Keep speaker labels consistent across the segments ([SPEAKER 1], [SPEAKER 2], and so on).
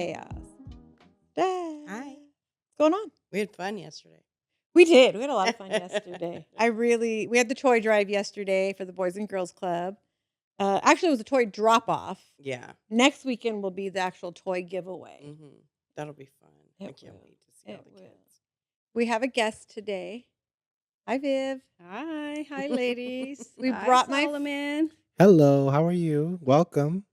[SPEAKER 1] chaos. Hi.
[SPEAKER 2] Hi.
[SPEAKER 1] What's going on?
[SPEAKER 2] We had fun yesterday.
[SPEAKER 1] We did. We had a lot of fun yesterday. We had the toy drive yesterday for the Boys and Girls Club. Actually, it was a toy drop-off.
[SPEAKER 2] Yeah.
[SPEAKER 1] Next weekend will be the actual toy giveaway.
[SPEAKER 2] Mm-hmm. That'll be fun. I can't wait to see all the kids.
[SPEAKER 1] We have a guest today. Hi, Viv.
[SPEAKER 3] Hi, ladies.
[SPEAKER 1] We
[SPEAKER 3] Hi,
[SPEAKER 1] brought
[SPEAKER 3] Solomon.
[SPEAKER 4] Hello, how are you? Welcome.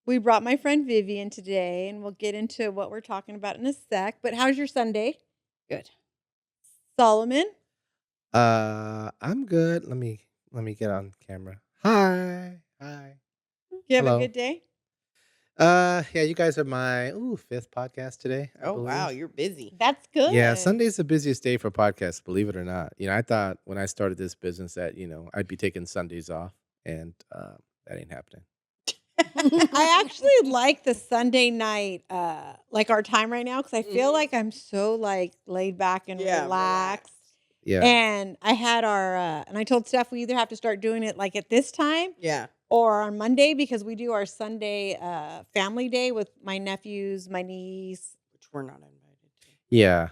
[SPEAKER 1] We brought my friend Vivian today, and we'll get into what we're talking about in a sec. But how's your Sunday?
[SPEAKER 3] Good.
[SPEAKER 1] Solomon?
[SPEAKER 4] I'm good. Let me get on camera. Hi.
[SPEAKER 1] You have
[SPEAKER 4] Hello.
[SPEAKER 1] a good day?
[SPEAKER 4] Yeah, you guys are my fifth podcast today. I
[SPEAKER 2] Oh, wow.
[SPEAKER 4] believe.
[SPEAKER 2] You're busy.
[SPEAKER 1] That's good.
[SPEAKER 4] Yeah, Sunday's the busiest day for podcasts, believe it or not. I thought when I started this business that, I'd be taking Sundays off, and that ain't happening.
[SPEAKER 1] I actually like the Sunday night, like our time right now, because I feel like I'm so laid back and relaxed.
[SPEAKER 4] Yeah.
[SPEAKER 1] And I had and I told Steph we either have to start doing it like at this time,
[SPEAKER 2] Yeah.
[SPEAKER 1] or on Monday, because we do our Sunday family day with my nephews, my niece.
[SPEAKER 2] Which we're not invited to.
[SPEAKER 4] Yeah.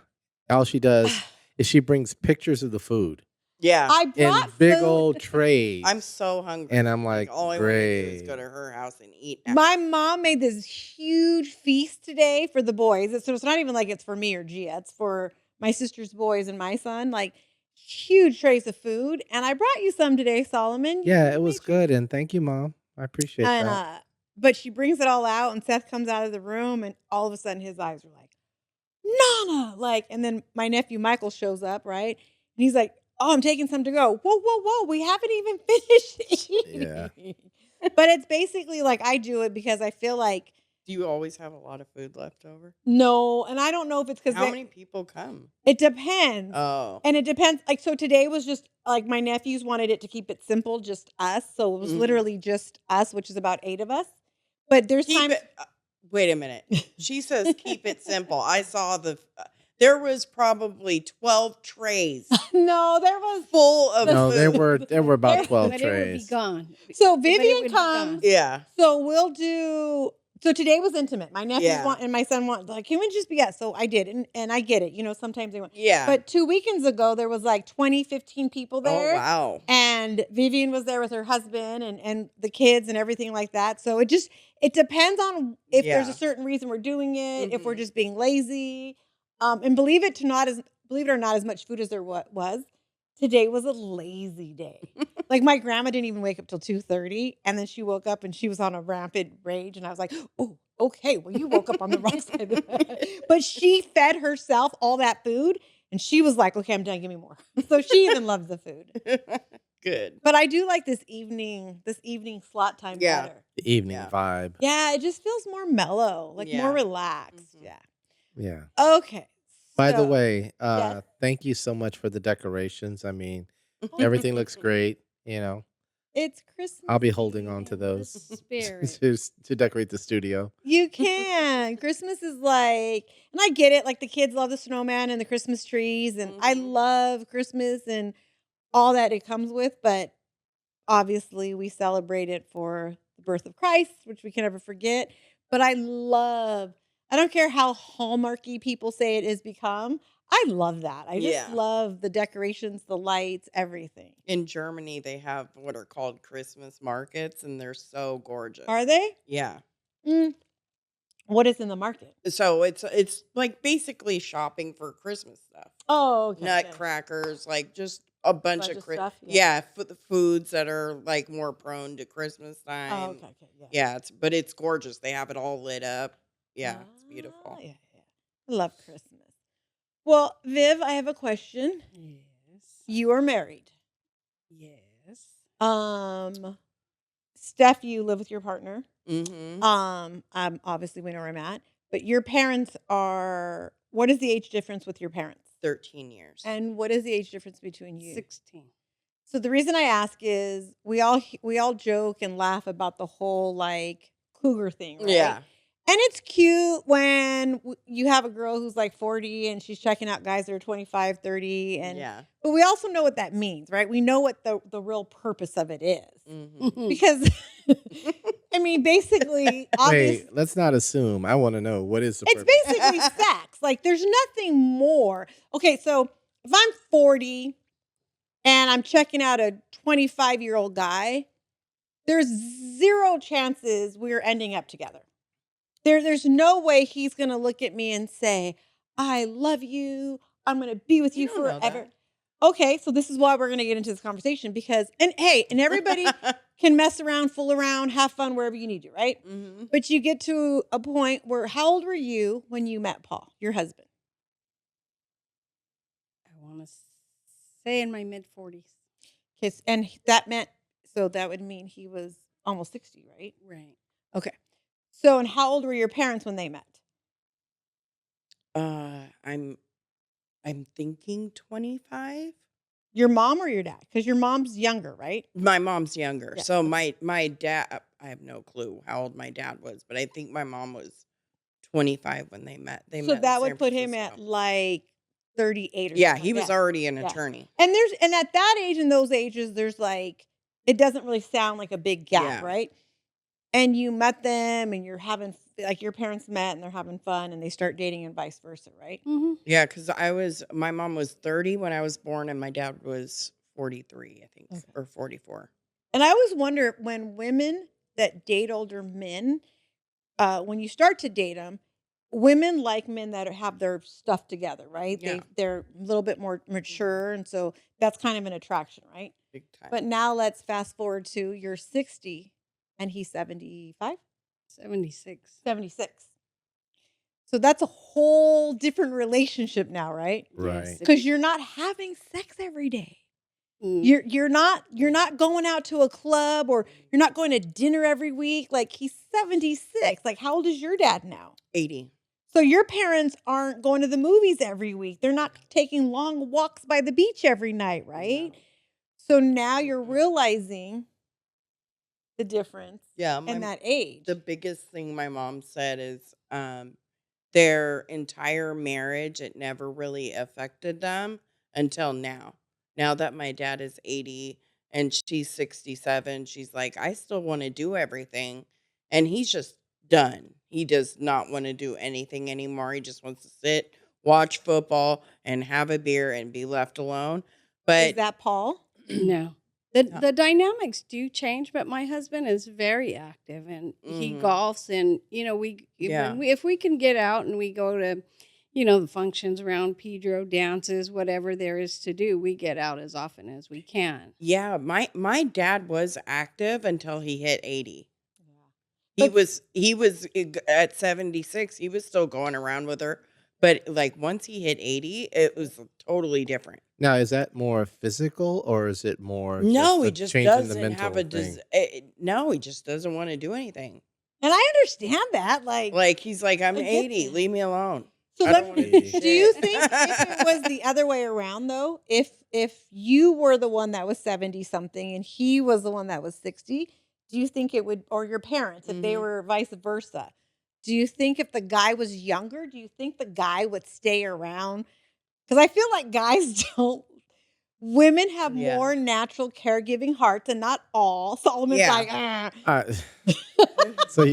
[SPEAKER 4] All she does is she brings pictures of the food
[SPEAKER 2] Yeah.
[SPEAKER 1] I
[SPEAKER 4] in
[SPEAKER 1] brought
[SPEAKER 4] big
[SPEAKER 1] food.
[SPEAKER 4] old trays.
[SPEAKER 2] I'm so hungry.
[SPEAKER 4] And I'm like,
[SPEAKER 2] all I want to do is
[SPEAKER 4] great.
[SPEAKER 2] go to her house and eat. Now.
[SPEAKER 1] My mom made this huge feast today for the boys. So it's not even like it's for me or Gia. It's for my sister's boys and my son. Like huge trays of food. And I brought you some today, Solomon.
[SPEAKER 4] Yeah, it was good. And thank you, Mom. I appreciate that.
[SPEAKER 1] But she brings it all out, and Seth comes out of the room, and all of a sudden his eyes are like, Nana! And then my nephew Michael shows up, right? And he's like, oh, I'm taking some to go. Whoa. We haven't even finished eating.
[SPEAKER 4] Yeah.
[SPEAKER 1] But it's basically like I do it because I feel like.
[SPEAKER 2] Do you always have a lot of food left over?
[SPEAKER 1] No, and I don't know if it's because
[SPEAKER 2] how many people come?
[SPEAKER 1] It depends.
[SPEAKER 2] Oh.
[SPEAKER 1] And it depends. Like, so today was just like my nephews wanted it to keep it simple, just us. So it was literally just us, which is about 8 of us. But there's times.
[SPEAKER 2] Wait a minute. She says keep it simple. I saw there was probably 12 trays.
[SPEAKER 1] No, there was
[SPEAKER 2] full of
[SPEAKER 1] food.
[SPEAKER 4] there were about 12
[SPEAKER 3] but
[SPEAKER 4] trays.
[SPEAKER 3] It would be gone.
[SPEAKER 1] So Vivian comes.
[SPEAKER 2] Yeah.
[SPEAKER 1] So we'll do. So today was intimate. My nephews and my son want like, can we just be us? So I did, and I get it. Sometimes they want.
[SPEAKER 2] Yeah.
[SPEAKER 1] But 2 weekends ago, there was like 20, 15 people there.
[SPEAKER 2] Oh wow.
[SPEAKER 1] And Vivian was there with her husband and the kids and everything like that. So it depends on if there's a certain reason we're doing it, if we're just being lazy. And believe it or not, as much food as there was, today was a lazy day. Like my grandma didn't even wake up till 2:30, and then she woke up and she was on a rampant rage, and I was like, "Oh, okay. Well, you woke up on the wrong side of the bed." But she fed herself all that food, and she was like, "Okay, I'm done. Give me more." So she even loves the food.
[SPEAKER 2] Good.
[SPEAKER 1] But I do like this evening slot time better.
[SPEAKER 4] The evening vibe.
[SPEAKER 1] Yeah, it just feels more mellow, like more relaxed.
[SPEAKER 4] Yeah.
[SPEAKER 1] Okay.
[SPEAKER 4] By the way, thank you so much for the decorations. I mean, everything looks great.
[SPEAKER 1] It's Christmas.
[SPEAKER 4] I'll be holding on to those to decorate the studio.
[SPEAKER 1] You can. Christmas is like, and I get it. Like the kids love the snowman and the Christmas trees, and I love Christmas and all that it comes with. But obviously, we celebrate it for the birth of Christ, which we can never forget. But I don't care how hallmarky people say it has become. I love that. I just love the decorations, the lights, everything.
[SPEAKER 2] In Germany, they have what are called Christmas markets, and they're so gorgeous.
[SPEAKER 1] Are they?
[SPEAKER 2] Yeah.
[SPEAKER 1] What is in the market?
[SPEAKER 2] So it's like basically shopping for Christmas stuff.
[SPEAKER 1] Oh, okay.
[SPEAKER 2] Nutcrackers, like just a bunch of
[SPEAKER 1] stuff.
[SPEAKER 2] for the foods that are like more prone to Christmas time.
[SPEAKER 1] Oh, okay.
[SPEAKER 2] Yeah, but it's gorgeous. They have it all lit up. Yeah, it's beautiful.
[SPEAKER 1] Yeah. I love Christmas. Well, Viv, I have a question.
[SPEAKER 3] Yes.
[SPEAKER 1] You are married.
[SPEAKER 3] Yes.
[SPEAKER 1] Steph, you live with your partner.
[SPEAKER 2] Mm-hmm.
[SPEAKER 1] Obviously we know where I'm at. But your parents are. What is the age difference with your parents?
[SPEAKER 2] 13 years.
[SPEAKER 1] And what is the age difference between you?
[SPEAKER 3] 16.
[SPEAKER 1] So the reason I ask is we all joke and laugh about the whole like cougar thing, right?
[SPEAKER 2] Yeah.
[SPEAKER 1] And it's cute when you have a girl who's like 40 and she's checking out guys that are 25, 30. But we also know what that means, right? We know what the real purpose of it is.
[SPEAKER 2] Mm-hmm.
[SPEAKER 1] Because I mean, basically, obviously,
[SPEAKER 4] Wait, let's not assume. I want to know what is the
[SPEAKER 1] it's
[SPEAKER 4] purpose.
[SPEAKER 1] basically sex. Like, there's nothing more. Okay, so if I'm 40 and I'm checking out a 25-year-old guy, there's zero chances we're ending up together. There's no way he's gonna look at me and say, "I love you. I'm gonna be with you
[SPEAKER 2] don't know
[SPEAKER 1] forever."
[SPEAKER 2] that.
[SPEAKER 1] Okay, so this is why we're gonna get into this conversation because, and hey, and everybody can mess around, fool around, have fun wherever you need to, right?
[SPEAKER 2] Mhm.
[SPEAKER 1] But you get to a point where, how old were you when you met Paul, your husband?
[SPEAKER 3] I want to say in my mid 40s.
[SPEAKER 1] And that meant, so that would mean he was almost 60, right?
[SPEAKER 3] Right.
[SPEAKER 1] Okay. So, and how old were your parents when they met?
[SPEAKER 2] I'm thinking 25.
[SPEAKER 1] Your mom or your dad? Because your mom's younger, right?
[SPEAKER 2] My mom's younger.
[SPEAKER 1] Yeah,
[SPEAKER 2] So
[SPEAKER 1] okay.
[SPEAKER 2] my dad, I have no clue how old my dad was, but I think my mom was 25 when they met. They
[SPEAKER 1] So
[SPEAKER 2] met in
[SPEAKER 1] that would
[SPEAKER 2] San
[SPEAKER 1] put him at
[SPEAKER 2] Francisco.
[SPEAKER 1] like 38 or
[SPEAKER 2] Yeah,
[SPEAKER 1] something.
[SPEAKER 2] he was
[SPEAKER 1] Yeah.
[SPEAKER 2] already an
[SPEAKER 1] Yeah.
[SPEAKER 2] attorney.
[SPEAKER 1] And at that age, in those ages, there's like, it doesn't really sound like a big gap,
[SPEAKER 2] Yeah.
[SPEAKER 1] right? And you met them and you're having, like your parents met and they're having fun and they start dating and vice versa, right?
[SPEAKER 3] Mm-hmm.
[SPEAKER 2] Yeah, because my mom was 30 when I was born, and my dad was 43, I think,
[SPEAKER 1] Okay.
[SPEAKER 2] or 44.
[SPEAKER 1] And I always wonder when women that date older men, when you start to date them, women like men that have their stuff together, right?
[SPEAKER 2] Yeah.
[SPEAKER 1] They're a little bit more mature, and so that's kind of an attraction, right?
[SPEAKER 2] Big time.
[SPEAKER 1] But now let's fast forward to you're 60 and he's 75,
[SPEAKER 3] 76.
[SPEAKER 1] 76. So that's a whole different relationship now, right?
[SPEAKER 4] Right.
[SPEAKER 3] Yes,
[SPEAKER 1] Because you're not having sex every day.
[SPEAKER 3] Mm.
[SPEAKER 1] You're not going out to a club or you're not going to dinner every week. Like he's 76. Like how old is your dad now?
[SPEAKER 2] 80.
[SPEAKER 1] So your parents aren't going to the movies every week. They're not taking long walks by the beach every night, right?
[SPEAKER 2] No.
[SPEAKER 1] So now you're
[SPEAKER 2] Mm-mm.
[SPEAKER 1] realizing the difference
[SPEAKER 2] Yeah,
[SPEAKER 1] in that age.
[SPEAKER 2] the biggest thing my mom said is their entire marriage, it never really affected them until now. Now that my dad is 80 and she's 67, she's like, I still want to do everything. And he's just done. He does not want to do anything anymore. He just wants to sit, watch football, and have a beer and be left alone.
[SPEAKER 1] Is
[SPEAKER 2] But
[SPEAKER 1] that Paul?
[SPEAKER 3] No. The dynamics do change, but my husband is very active and he
[SPEAKER 2] Mhm.
[SPEAKER 3] golfs and if we can get out and we go to the functions around Pedro dances, whatever there is to do, we get out as often as we can.
[SPEAKER 2] yeah, my dad was active until he hit 80.
[SPEAKER 1] But-
[SPEAKER 2] He was at 76, he was still going around with her, but like once he hit 80, it was totally different.
[SPEAKER 4] Now, is that more physical or is it more
[SPEAKER 2] No,
[SPEAKER 4] just
[SPEAKER 2] he
[SPEAKER 4] a
[SPEAKER 2] just
[SPEAKER 4] change in the
[SPEAKER 2] doesn't
[SPEAKER 4] mental
[SPEAKER 2] have a
[SPEAKER 4] thing?
[SPEAKER 2] no, he just doesn't want to do anything.
[SPEAKER 1] And I understand that. Like
[SPEAKER 2] He's like, I'm
[SPEAKER 1] I get
[SPEAKER 2] 80,
[SPEAKER 1] that.
[SPEAKER 2] leave me alone.
[SPEAKER 1] so
[SPEAKER 2] I don't want to do
[SPEAKER 4] Do
[SPEAKER 1] do you
[SPEAKER 2] shit.
[SPEAKER 1] think if it was the other way around though, if you were the one that was 70 something and he was the one that was 60, do you think it would, or your parents, if they
[SPEAKER 2] Mhm.
[SPEAKER 1] were vice versa, do you think if the guy was younger, do you think the guy would stay around? Because I feel like guys don't. Women have
[SPEAKER 2] Yeah.
[SPEAKER 1] more natural caregiving hearts, and not all. Solomon's
[SPEAKER 2] Yeah.
[SPEAKER 1] like, ah.
[SPEAKER 4] So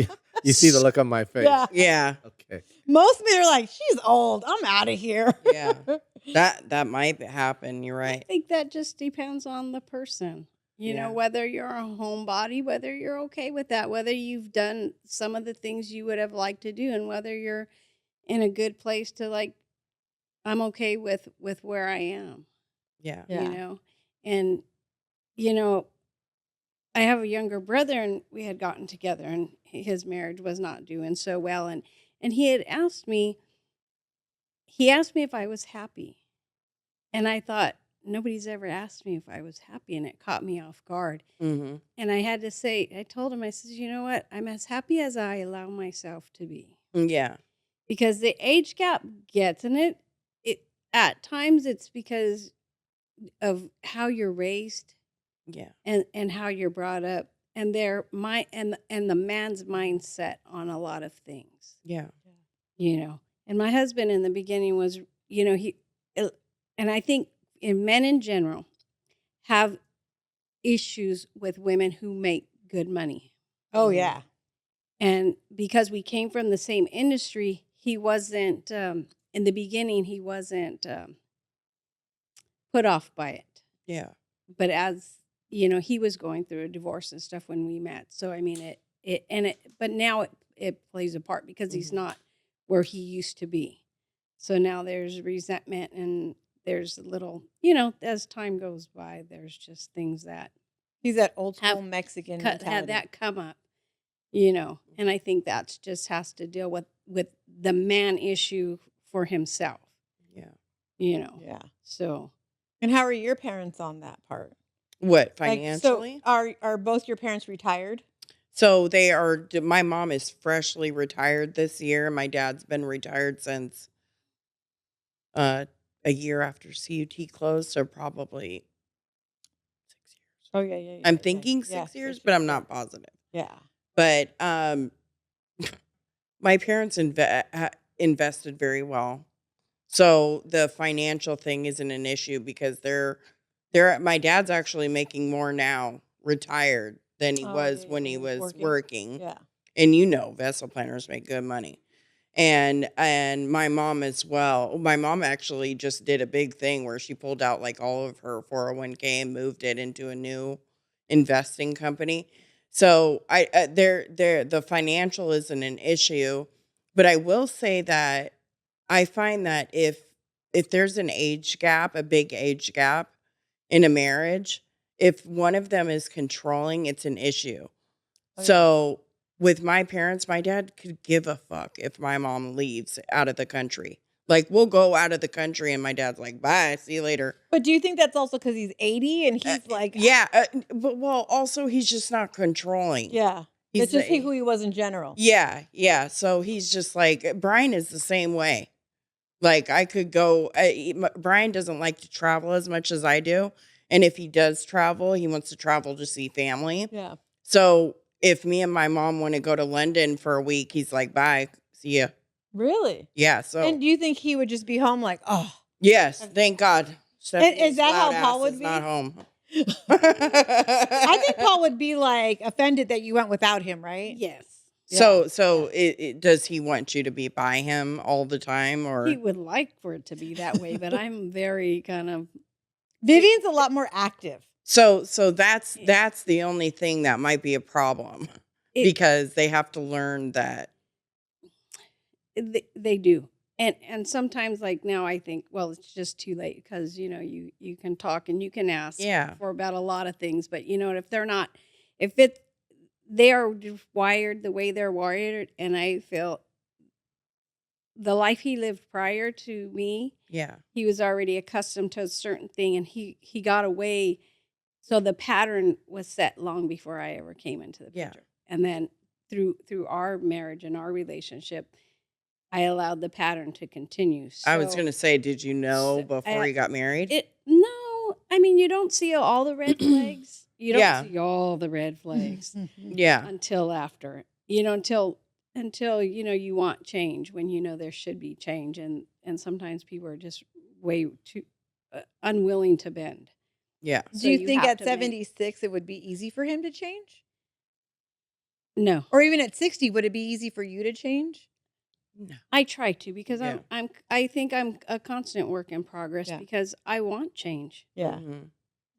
[SPEAKER 4] you see the look on my face.
[SPEAKER 1] Yeah.
[SPEAKER 2] Yeah.
[SPEAKER 4] Okay.
[SPEAKER 1] Most men are like, she's old. I'm out of here.
[SPEAKER 2] Yeah. That might happen, you're
[SPEAKER 3] I
[SPEAKER 2] right.
[SPEAKER 3] think that just depends on the person.
[SPEAKER 2] Yeah.
[SPEAKER 3] Whether you're a homebody, whether you're okay with that, whether you've done some of the things you would have liked to do, and whether you're in a good place to like, I'm okay with where I am,
[SPEAKER 2] Yeah.
[SPEAKER 1] Yeah.
[SPEAKER 3] And, I have a younger brother and we had gotten together and his marriage was not doing so well. And he asked me if I was happy. And I thought, nobody's ever asked me if I was happy. And it caught me off guard.
[SPEAKER 2] Mm-hmm.
[SPEAKER 3] And I told him, I said, you know what? I'm as happy as I allow myself to be.
[SPEAKER 2] Yeah.
[SPEAKER 3] Because the age gap gets in it. At times it's because of how you're raised
[SPEAKER 2] Yeah.
[SPEAKER 3] and how you're brought up and and the man's mindset on a lot of things.
[SPEAKER 2] Yeah.
[SPEAKER 3] And my husband in the beginning was, and I think men in general have issues with women who make good money.
[SPEAKER 1] Oh, yeah.
[SPEAKER 3] And because we came from the same industry, he wasn't, in the beginning, he wasn't put off by it.
[SPEAKER 2] Yeah.
[SPEAKER 3] But as, he was going through a divorce and stuff when we met. So, I mean, but now it plays a part because he's not where he used to be. So now there's resentment and there's a little, as time goes by, there's just things that
[SPEAKER 1] He's that old school Mexican
[SPEAKER 3] had
[SPEAKER 1] mentality.
[SPEAKER 3] that come up, and I think that's just has to deal with the man issue for himself,
[SPEAKER 2] Yeah.
[SPEAKER 1] Yeah.
[SPEAKER 3] So,
[SPEAKER 1] And how are your parents on that part?
[SPEAKER 2] What,
[SPEAKER 1] Like,
[SPEAKER 2] financially?
[SPEAKER 1] so are both your parents retired?
[SPEAKER 2] So they are. My mom is freshly retired this year. My dad's been retired since a year after CUT closed, so probably 6 years.
[SPEAKER 1] Oh yeah.
[SPEAKER 2] I'm thinking 6 years, but I'm not positive.
[SPEAKER 1] Yeah.
[SPEAKER 2] But my parents invested very well, so the financial thing isn't an issue because my dad's actually making more now, retired, than he was when he was working.
[SPEAKER 1] Yeah.
[SPEAKER 2] And vessel planners make good money. And my mom as well. My mom actually just did a big thing where she pulled out like all of her 401k and moved it into a new investing company. So the financial isn't an issue, but I will say that I find that if there's an age gap, a big age gap in a marriage, if one of them is controlling, it's an issue.
[SPEAKER 1] Oh,
[SPEAKER 2] So with my parents, my dad could give a fuck if my mom leaves out of the country. Like, we'll go out of the country and my dad's like, bye, see you later.
[SPEAKER 1] But do you think that's also because he's 80 and he's like...
[SPEAKER 2] Yeah, but also he's just not controlling.
[SPEAKER 1] Yeah. That's just who he was in general.
[SPEAKER 2] Yeah. So he's just like, Brian is the same way. Like, I could go, Brian doesn't like to travel as much as I do. And if he does travel, he wants to travel to see family.
[SPEAKER 1] Yeah.
[SPEAKER 2] So if me and my mom want to go to London for a week, he's like, bye, see ya.
[SPEAKER 1] Really?
[SPEAKER 2] Yeah. So.
[SPEAKER 1] And do you think he would just be home like, oh?
[SPEAKER 2] Yes, thank God.
[SPEAKER 1] Is that how Paul would be?
[SPEAKER 2] Not home.
[SPEAKER 1] I think Paul would be like offended that you went without him, right?
[SPEAKER 3] yes.
[SPEAKER 2] So does he want you to be by him all the time, or
[SPEAKER 3] He would like for it to be that way, but I'm very kind of...
[SPEAKER 1] Vivian's a lot more active.
[SPEAKER 2] So that's the only thing that might be a problem because they have to learn that.
[SPEAKER 3] They do. And sometimes, like now, I think, well, it's just too late because, you can talk and you can ask for about a lot of things. But, if they are just wired the way they're wired, and I feel the life he lived prior to me, he was already accustomed to a certain thing, and he got away. So the pattern was set long before I ever came into the picture. And then through our marriage and our relationship, I allowed the pattern to continue. So,
[SPEAKER 2] I was going to say, did you know before you got married?
[SPEAKER 3] No. I mean, you don't see all the red flags. You don't see all the red flags. Until after, until you want change, when there should be change, and sometimes people are just way too unwilling to bend.
[SPEAKER 2] Yeah.
[SPEAKER 1] Do you think at 76 it would be easy for him to change?
[SPEAKER 3] No.
[SPEAKER 1] Or even at 60, would it be easy for you to change?
[SPEAKER 3] No. I try to because I think I'm a constant work in progress because I want change.
[SPEAKER 1] Yeah.
[SPEAKER 2] Mm-hmm.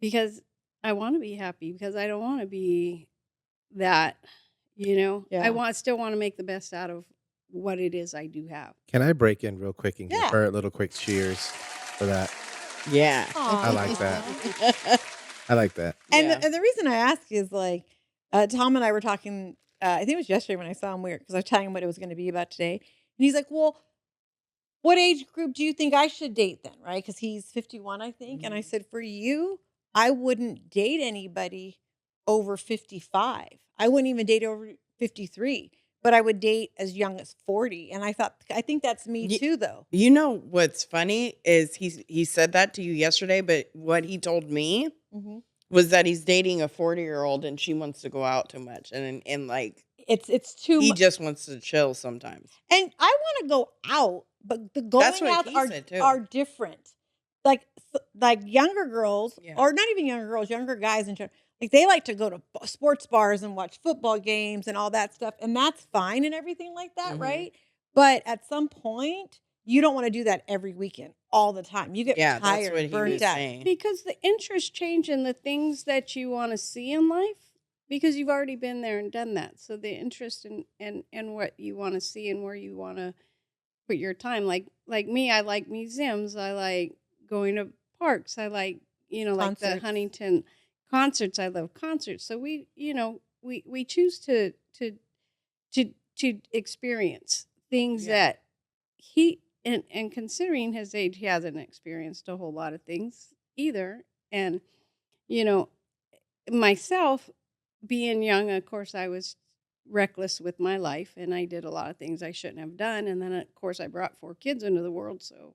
[SPEAKER 3] Because I want to be happy, because I don't want to be that, I still want to make the best out of what it is I do have.
[SPEAKER 4] Can I break in real quick and give her a little quick cheers for that?
[SPEAKER 2] Yeah.
[SPEAKER 1] Aww.
[SPEAKER 4] I like that. I like that.
[SPEAKER 1] And the reason I ask is like, Tom and I were talking, I think it was yesterday when I saw him, because I was telling him what it was going to be about today. And he's like, well, what age group do you think I should date then? Right? Because he's 51, I think. Mm-hmm. And I said, for you, I wouldn't date anybody over 55. I wouldn't even date over 53. But I would date as young as 40. And I think that's me too, though.
[SPEAKER 2] You know what's funny is he said that to you yesterday, but what he told me was that he's dating a 40-year-old and she wants to go out too much. And like...
[SPEAKER 1] It's too much.
[SPEAKER 2] He just wants to chill sometimes.
[SPEAKER 1] And I want to go out, but the going outs are different. Like younger girls, or not even younger girls, younger guys in general, Like, they like to go to sports bars and watch football games and all that stuff, and that's fine and everything like that, right? But at some point, you don't wanna do that every weekend, all the time. You get
[SPEAKER 2] Yeah, that's what
[SPEAKER 1] tired,
[SPEAKER 2] he
[SPEAKER 1] burnt
[SPEAKER 2] was
[SPEAKER 1] out.
[SPEAKER 2] saying.
[SPEAKER 3] Because the interests change in the things that you want to see in life because you've already been there and done that. So the interest in what you want to see and where you want to put your time. Like me, I like museums. I like going to parks. I like, like the
[SPEAKER 1] Concerts.
[SPEAKER 3] Huntington concerts. I love concerts. So we choose to experience things
[SPEAKER 2] Yeah.
[SPEAKER 3] that he and considering his age, he hasn't experienced a whole lot of things either. And you know, myself being young, of course, I was reckless with my life, and I did a lot of things I shouldn't have done. And then, of course, I brought 4 kids into the world, so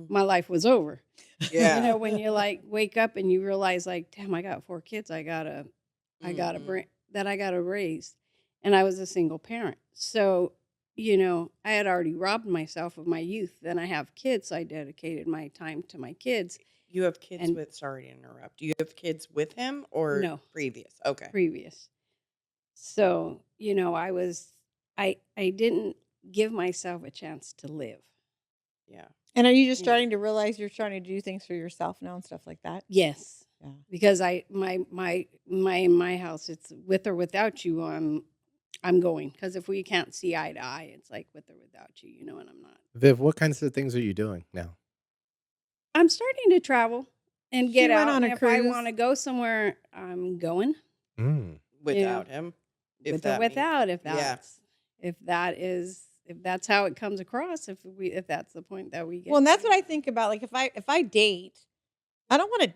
[SPEAKER 3] my life was over.
[SPEAKER 2] Yeah.
[SPEAKER 3] When you like wake up and you realize, like, damn, I got 4 kids, I gotta
[SPEAKER 2] Mhm.
[SPEAKER 3] bring that I gotta raise, and I was a single parent, so I had already robbed myself of my youth. Then I have kids, so I dedicated my time to my kids.
[SPEAKER 2] You have kids
[SPEAKER 3] And
[SPEAKER 2] with sorry to interrupt. Do you have kids with him or
[SPEAKER 3] no,
[SPEAKER 2] previous? Okay.
[SPEAKER 3] previous. So, I didn't give myself a chance to live.
[SPEAKER 2] Yeah.
[SPEAKER 1] And are you just
[SPEAKER 3] Yeah.
[SPEAKER 1] starting to realize you're starting to do things for yourself now and stuff like that?
[SPEAKER 3] Yes.
[SPEAKER 1] Yeah.
[SPEAKER 3] Because my house, it's with or without you, I'm going. Because if we can't see eye to eye, it's like with or without you, and I'm not.
[SPEAKER 4] Viv, what kinds of things are you doing now?
[SPEAKER 3] I'm starting to travel and
[SPEAKER 1] She
[SPEAKER 3] get
[SPEAKER 1] went
[SPEAKER 3] out.
[SPEAKER 1] on
[SPEAKER 3] And
[SPEAKER 1] a
[SPEAKER 3] if I
[SPEAKER 1] cruise.
[SPEAKER 3] want to go somewhere, I'm going.
[SPEAKER 4] Mm.
[SPEAKER 2] Without him. If
[SPEAKER 3] With or
[SPEAKER 2] that means-
[SPEAKER 3] without, if
[SPEAKER 2] Yeah.
[SPEAKER 3] that's how it comes across, if that's the point that we get.
[SPEAKER 1] Well, and that's
[SPEAKER 3] to.
[SPEAKER 1] what I think about. Like, if I date, I don't want to.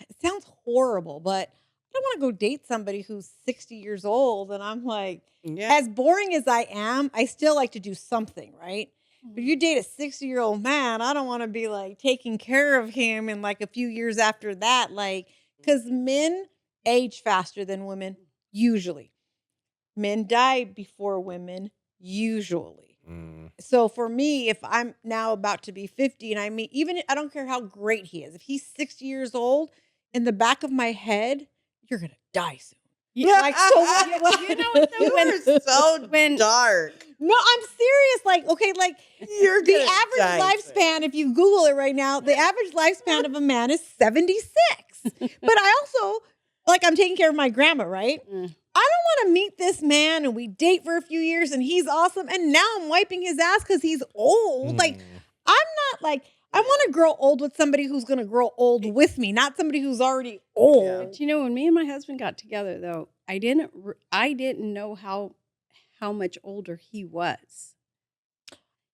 [SPEAKER 1] It sounds horrible, but I don't want to go date somebody who's 60 years old. And I'm like,
[SPEAKER 2] Yeah.
[SPEAKER 1] as boring as I am, I still like to do something, right? But
[SPEAKER 3] Mhm.
[SPEAKER 1] you date a 60-year-old man, I don't want to be like taking care of him in like a few years after that, like, because men age faster than women usually. Men die before women usually.
[SPEAKER 4] Mm.
[SPEAKER 1] So for me, if I'm now about to be 50 and I meet, even I don't care how great he is, if he's 60 years old, in the back of my head, you're going to die soon.
[SPEAKER 3] Yeah.
[SPEAKER 1] Like, so what?
[SPEAKER 3] You know what, though?
[SPEAKER 2] You are so
[SPEAKER 3] when-
[SPEAKER 2] dark.
[SPEAKER 1] No, I'm serious. Like, okay, like
[SPEAKER 2] You're
[SPEAKER 1] the
[SPEAKER 2] gonna
[SPEAKER 1] average
[SPEAKER 2] die
[SPEAKER 1] lifespan, if you Google it right now, the average lifespan of a man is 76. But I also, like, I'm taking care of my grandma, right?
[SPEAKER 3] Mm.
[SPEAKER 1] I don't want to meet this man and we date for a few years and he's awesome. And now I'm wiping his ass because he's old. Like, I'm not like, I want to grow old with somebody who's going to grow old with me, not somebody who's already old.
[SPEAKER 3] But when me and my husband got together, though, I didn't know how much older he was.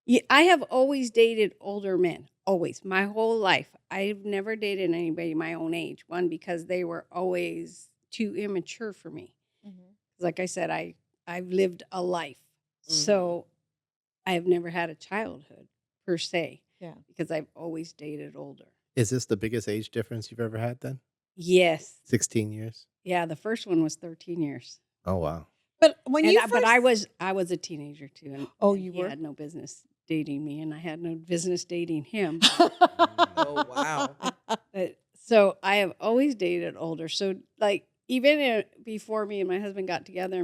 [SPEAKER 3] Yeah, I have always dated older men, always, my whole life. I've never dated anybody my own age. One, because they were always too immature for me. Like I said, I've lived a life, so I have never had a childhood per se.
[SPEAKER 1] Yeah,
[SPEAKER 3] because I've always dated older.
[SPEAKER 4] Is this the biggest age difference you've ever had then?
[SPEAKER 3] Yes.
[SPEAKER 4] 16 years?
[SPEAKER 3] Yeah, the first one was 13 years.
[SPEAKER 4] Oh, wow.
[SPEAKER 1] But when you first...
[SPEAKER 3] But I was a teenager too, and
[SPEAKER 1] you
[SPEAKER 3] he
[SPEAKER 1] were?
[SPEAKER 3] had no business dating me, and I had no business dating him.
[SPEAKER 2] Oh, wow.
[SPEAKER 3] So I have always dated older. So like even before me and my husband got together,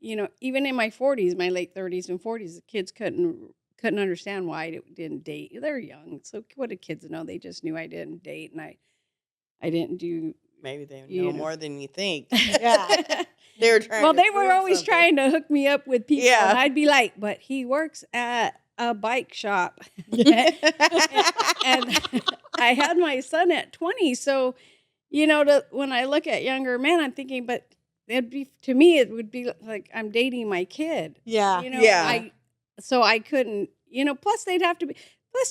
[SPEAKER 3] even in my 40s, my late 30s and 40s, the kids couldn't understand why I didn't date. They're young, so what did kids know? They just knew I didn't date, and I didn't do.
[SPEAKER 2] Maybe they know more than you think.
[SPEAKER 1] Yeah.
[SPEAKER 2] They were trying.
[SPEAKER 3] Well,
[SPEAKER 2] to
[SPEAKER 3] they were
[SPEAKER 2] prove
[SPEAKER 3] always
[SPEAKER 2] something.
[SPEAKER 3] trying to hook me up with people,
[SPEAKER 2] Yeah.
[SPEAKER 3] and I'd be like, "But he works at a bike shop," and I had my son at 20. So, when I look at younger men, I'm thinking, but to me, it would be like I'm dating my kid.
[SPEAKER 1] Yeah.
[SPEAKER 2] Yeah.
[SPEAKER 3] So I couldn't, plus they'd have to be,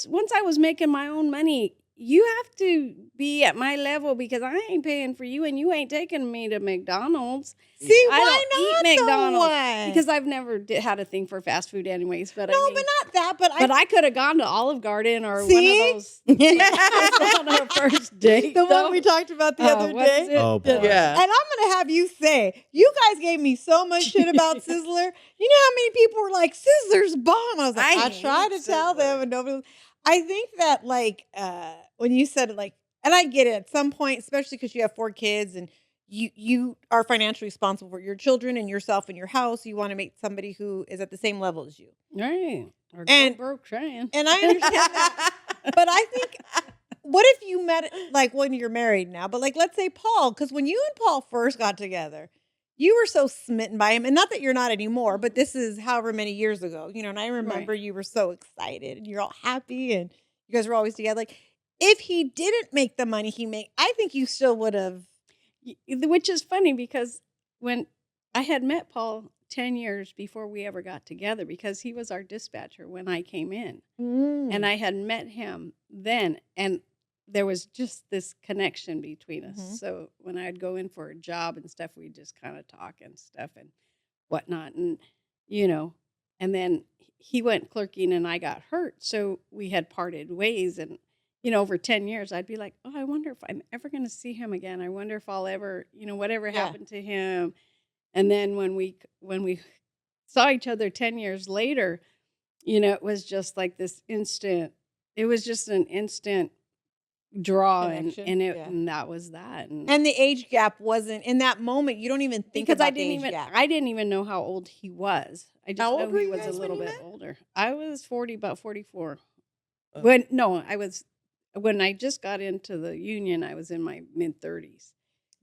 [SPEAKER 3] once I was making my own money, you have to be at my level because I ain't paying for you and you ain't taking me to McDonald's.
[SPEAKER 1] See,
[SPEAKER 3] I
[SPEAKER 1] why
[SPEAKER 3] don't
[SPEAKER 1] not
[SPEAKER 3] eat McDonald's
[SPEAKER 1] though? Why?
[SPEAKER 3] because I've never had a thing for fast food anyways. But
[SPEAKER 1] No, but not that. But
[SPEAKER 3] I could have gone to Olive Garden or
[SPEAKER 1] See?
[SPEAKER 3] one of those on our first date.
[SPEAKER 1] the one we talked about the other
[SPEAKER 3] what's
[SPEAKER 1] day.
[SPEAKER 3] it?
[SPEAKER 4] Oh, boy.
[SPEAKER 2] Yeah.
[SPEAKER 1] And I'm going to have you say, you guys gave me so much shit about Sizzler. You know how many people were like, Sizzler's bomb? I was like,
[SPEAKER 2] I
[SPEAKER 1] I
[SPEAKER 2] hate
[SPEAKER 1] tried to tell
[SPEAKER 2] Sizzler.
[SPEAKER 1] them. And nobody. I think that, like, when you said, like, and I get it at some point, especially because you have 4 kids and you are financially responsible for your children and yourself and your house. You want to make somebody who is at the same level as you.
[SPEAKER 3] Right. Or go
[SPEAKER 1] And
[SPEAKER 3] broke trying.
[SPEAKER 1] and I understand that. But I think, what if you met, like, when you're married now, but, like, let's say Paul, because when you and Paul first got together, you were so smitten by him, and not that you're not anymore, but this is however many years ago, and I remember
[SPEAKER 3] Right.
[SPEAKER 1] you were so excited, and you're all happy, and you guys were always together. Like, if he didn't make the money he made, I think you still would have.
[SPEAKER 3] Which is funny because when I had met Paul 10 years before we ever got together, because he was our dispatcher when I came in. And I had met him then, and there was just this connection between us.
[SPEAKER 1] Mhm.
[SPEAKER 3] So when I'd go in for a job and stuff, we'd just kind of talk and stuff and whatnot. And, and then he went clerking and I got hurt. So we had parted ways. And, over 10 years, I'd be like, oh, I wonder if I'm ever going to see him again. I wonder if I'll ever, whatever
[SPEAKER 1] Yeah.
[SPEAKER 3] happened to him. And then when we saw each other 10 years later, it was just like this instant. It was just an instant draw,
[SPEAKER 1] Connection,
[SPEAKER 3] and that was that.
[SPEAKER 1] And the age gap wasn't in that moment. You don't even think
[SPEAKER 3] because
[SPEAKER 1] about the age gap.
[SPEAKER 3] I didn't even know how old he was. I just
[SPEAKER 2] How old
[SPEAKER 3] know
[SPEAKER 2] were
[SPEAKER 3] he
[SPEAKER 2] you
[SPEAKER 3] was a
[SPEAKER 2] guys when
[SPEAKER 3] little
[SPEAKER 2] you
[SPEAKER 3] bit
[SPEAKER 2] met?
[SPEAKER 3] older. I was 40, about 44.
[SPEAKER 2] Oh.
[SPEAKER 3] When I just got into the union, I was in my mid 30s.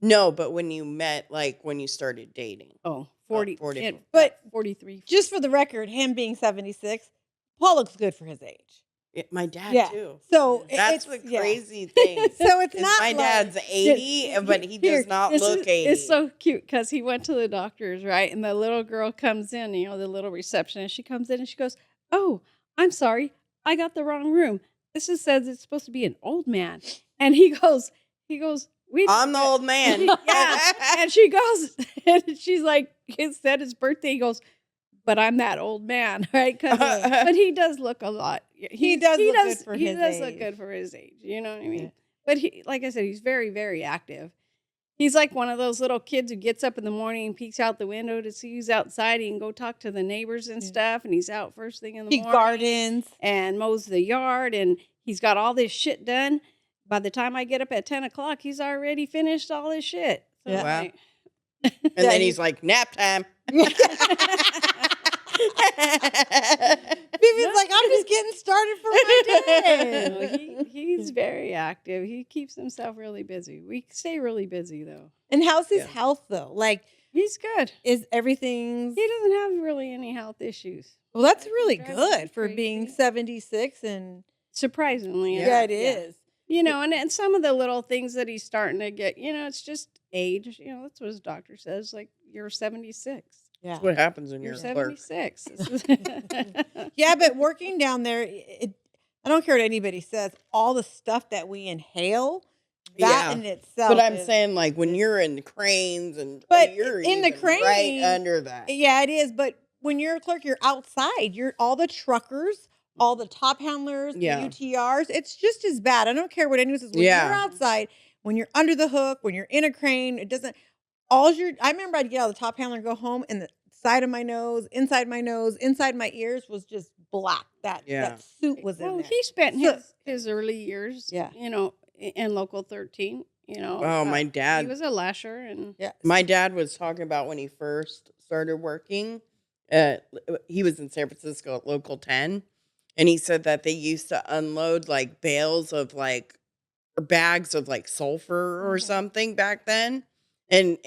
[SPEAKER 2] No, but when you met, like when you started dating.
[SPEAKER 3] Oh, 40,
[SPEAKER 2] 44.
[SPEAKER 1] But
[SPEAKER 3] 43.
[SPEAKER 1] Just for the record, him being 76, Paul looks good for his age.
[SPEAKER 2] My dad
[SPEAKER 1] Yeah.
[SPEAKER 2] too.
[SPEAKER 1] So
[SPEAKER 2] That's
[SPEAKER 1] it's
[SPEAKER 2] the crazy thing.
[SPEAKER 1] So it's
[SPEAKER 2] is
[SPEAKER 1] not
[SPEAKER 2] my
[SPEAKER 1] like,
[SPEAKER 2] dad's 80, but he does not look 80.
[SPEAKER 3] It's so cute because he went to the doctor's, right? And the little girl comes in, the little receptionist. She comes in and she goes, "Oh, I'm sorry. I got the wrong room. This says it's supposed to be an old man." And he goes,
[SPEAKER 2] I'm the old man.
[SPEAKER 3] Yeah. And she goes, and she's like, it said his birthday. He goes, "But I'm that old man," right? But he does look a lot.
[SPEAKER 1] He does look good for
[SPEAKER 3] he
[SPEAKER 1] his
[SPEAKER 3] does look
[SPEAKER 1] age.
[SPEAKER 3] good for his age. You know what I mean?
[SPEAKER 1] Yeah.
[SPEAKER 3] But he, like I said, he's very, very active. He's like one of those little kids who gets up in the morning and peeks out the window to see who's outside. He can go talk to the neighbors and stuff. And he's out first thing in the
[SPEAKER 1] He
[SPEAKER 3] morning.
[SPEAKER 1] gardens.
[SPEAKER 3] And mows the yard. And he's got all this shit done. By the time I get up at 10 o'clock, he's already finished all this shit. So
[SPEAKER 1] Yeah.
[SPEAKER 2] Wow.
[SPEAKER 3] like,
[SPEAKER 2] And then he's like, nap time.
[SPEAKER 1] Vivian's like, I'm just getting started for my day.
[SPEAKER 3] No, he's very active. He keeps himself really busy. We stay really busy though.
[SPEAKER 1] And how's his
[SPEAKER 2] Yeah.
[SPEAKER 1] health though? Like,
[SPEAKER 3] He's good.
[SPEAKER 1] is everything?
[SPEAKER 3] He doesn't have really any health issues.
[SPEAKER 1] Well, that's really
[SPEAKER 3] Drives me
[SPEAKER 1] good for being
[SPEAKER 3] crazy.
[SPEAKER 1] 76 and
[SPEAKER 3] Surprisingly.
[SPEAKER 1] yeah, it is.
[SPEAKER 3] And some of the little things that he's starting to get, it's just age. That's what his doctor says. Like, you're 76.
[SPEAKER 1] Yeah.
[SPEAKER 2] That's what happens when
[SPEAKER 3] You're
[SPEAKER 2] you're a clerk.
[SPEAKER 3] 76.
[SPEAKER 1] Yeah, but working down there, I don't care what anybody says. All the stuff that we inhale, that
[SPEAKER 2] Yeah.
[SPEAKER 1] in itself.
[SPEAKER 2] But I'm
[SPEAKER 1] is-
[SPEAKER 2] saying, like, when you're in the cranes and
[SPEAKER 1] But
[SPEAKER 2] you're
[SPEAKER 1] in the
[SPEAKER 2] even right
[SPEAKER 1] crane,
[SPEAKER 2] under that.
[SPEAKER 1] Yeah, it is. But when you're a clerk, you're outside. You're all the truckers, all the top handlers,
[SPEAKER 2] Yeah.
[SPEAKER 1] the UTRs. It's just as bad. I don't care what anyone says. When
[SPEAKER 2] Yeah.
[SPEAKER 1] you're outside, when you're under the hook, when you're in a crane, it doesn't. I remember I'd get out of the top handler and go home, and the side of my nose, inside my ears was just black. That suit was in
[SPEAKER 3] Well,
[SPEAKER 1] there.
[SPEAKER 3] he spent
[SPEAKER 1] So-
[SPEAKER 3] his early years,
[SPEAKER 1] Yeah.
[SPEAKER 3] In Local 13,
[SPEAKER 2] Oh, my
[SPEAKER 3] He
[SPEAKER 2] dad.
[SPEAKER 3] was a lasher, and
[SPEAKER 1] Yeah.
[SPEAKER 2] My dad was talking about when he first started working. He was in San Francisco at Local 10. And he said that they used to unload like bales of like, or bags of like sulfur or
[SPEAKER 1] Mhm.
[SPEAKER 2] something back then. And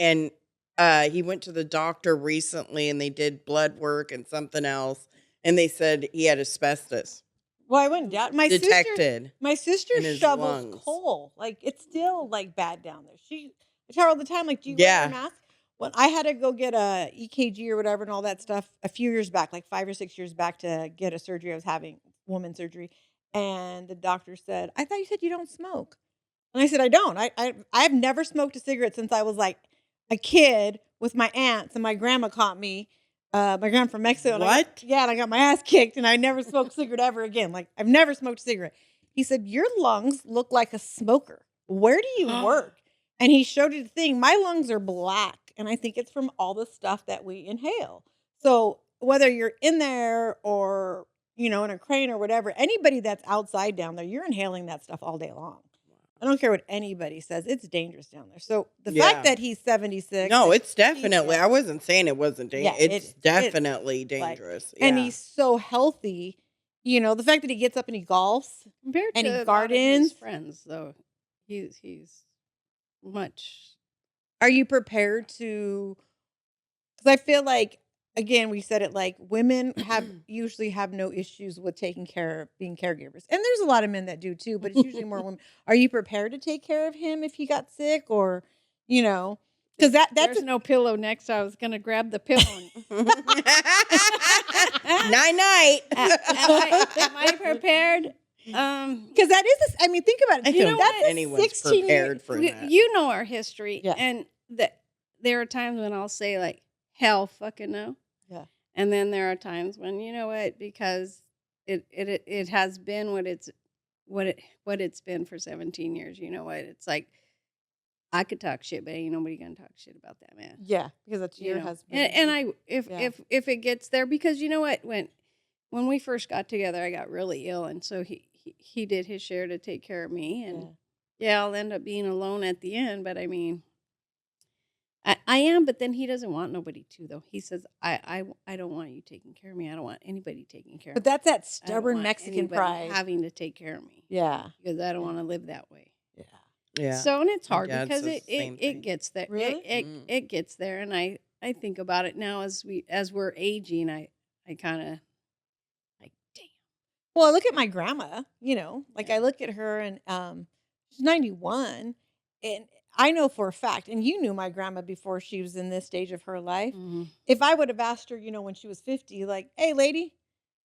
[SPEAKER 2] he went to the doctor recently and they did blood work and something else. And they said he had asbestos
[SPEAKER 1] Well, I went down. My sister
[SPEAKER 2] detected.
[SPEAKER 1] My sister
[SPEAKER 2] in his
[SPEAKER 1] shovels
[SPEAKER 2] lungs.
[SPEAKER 1] coal. Like, it's still like bad down there. I tell her all the time, like, do you wear
[SPEAKER 2] Yeah.
[SPEAKER 1] your mask? When I had to go get a EKG or whatever and all that stuff a few years back, like 5 or 6 years back, to get a surgery, I was having woman surgery, and the doctor said, "I thought you said you don't smoke." And I said, "I don't. I've never smoked a cigarette since I was like a kid with my aunts, and my grandma caught me. My grandma from Mexico. And
[SPEAKER 2] What?
[SPEAKER 1] and I got my ass kicked, and I never smoked a cigarette ever again. Like, I've never smoked a cigarette." He said, "Your lungs look like a smoker. Where do you work?" And he showed me the thing. My lungs are black, and I think it's from all the stuff that we inhale. So whether you're in there or, in a crane or whatever, anybody that's outside down there, you're inhaling that stuff all day long. I don't care what anybody says. It's dangerous down there. So the fact
[SPEAKER 2] Yeah.
[SPEAKER 1] that he's 76
[SPEAKER 2] No,
[SPEAKER 1] and
[SPEAKER 2] it's definitely. I wasn't saying it wasn't
[SPEAKER 1] yeah,
[SPEAKER 2] dangerous. It's
[SPEAKER 1] it is.
[SPEAKER 2] definitely
[SPEAKER 1] Like,
[SPEAKER 2] dangerous.
[SPEAKER 1] and
[SPEAKER 2] Yeah.
[SPEAKER 1] he's so healthy. You know, the fact that he gets up and he golfs
[SPEAKER 3] Compared
[SPEAKER 1] and
[SPEAKER 3] to
[SPEAKER 1] he
[SPEAKER 3] a lot of his
[SPEAKER 1] gardens.
[SPEAKER 3] friends, though, he's much.
[SPEAKER 1] Are you prepared to? Because I feel like, again, we said it like women usually have no issues with being caregivers, and there's a lot of men that do too, but it's usually more women. Are you prepared to take care of him if he got sick, or you know? Because that's
[SPEAKER 3] There's no pillow next. I was gonna grab the pillow.
[SPEAKER 2] Night night.
[SPEAKER 3] Am I prepared?
[SPEAKER 1] Because that is. I mean, think about it.
[SPEAKER 2] You know
[SPEAKER 1] That's
[SPEAKER 2] what?
[SPEAKER 1] a
[SPEAKER 2] Anyone's
[SPEAKER 1] 16
[SPEAKER 2] prepared for that.
[SPEAKER 3] You know our history,
[SPEAKER 1] Yeah.
[SPEAKER 3] and that there are times when I'll say like, "Hell, fucking no,"
[SPEAKER 1] Yeah.
[SPEAKER 3] and then there are times when you know what, because it has been what it's been for 17 years. You know what? It's like I could talk shit, but ain't nobody gonna talk shit about that man.
[SPEAKER 1] Yeah, because that's
[SPEAKER 3] You
[SPEAKER 1] your
[SPEAKER 3] know?
[SPEAKER 1] husband.
[SPEAKER 3] And I if
[SPEAKER 1] Yeah.
[SPEAKER 3] if it gets there, because you know what, when we first got together, I got really ill, and so he did his share to take care of me, and yeah, I'll end up being alone at the end, but I mean, I am, but then he doesn't want nobody to, though. He says, I don't want you taking care of me. I don't want anybody taking care
[SPEAKER 1] But
[SPEAKER 3] of me.
[SPEAKER 1] that's that
[SPEAKER 3] I don't
[SPEAKER 1] stubborn
[SPEAKER 3] want
[SPEAKER 1] Mexican
[SPEAKER 3] anybody
[SPEAKER 1] pride.
[SPEAKER 3] having to take care of me
[SPEAKER 1] Yeah.
[SPEAKER 3] because I don't want to live that way.
[SPEAKER 1] Yeah.
[SPEAKER 2] Yeah.
[SPEAKER 3] So, and it's
[SPEAKER 2] My
[SPEAKER 3] hard
[SPEAKER 2] dad
[SPEAKER 3] because
[SPEAKER 2] says the same
[SPEAKER 3] it
[SPEAKER 2] thing.
[SPEAKER 3] gets there.
[SPEAKER 1] Really?
[SPEAKER 3] It gets there, and I think about it now as we're aging. I kind of like, damn.
[SPEAKER 1] Well, I look at my grandma, you know, like
[SPEAKER 3] Yeah.
[SPEAKER 1] I look at her and she's 91, and I know for a fact, and you knew my grandma before she was in this stage of her life.
[SPEAKER 3] Mhm.
[SPEAKER 1] If I would have asked her, you know, when she was 50, like, "Hey, lady,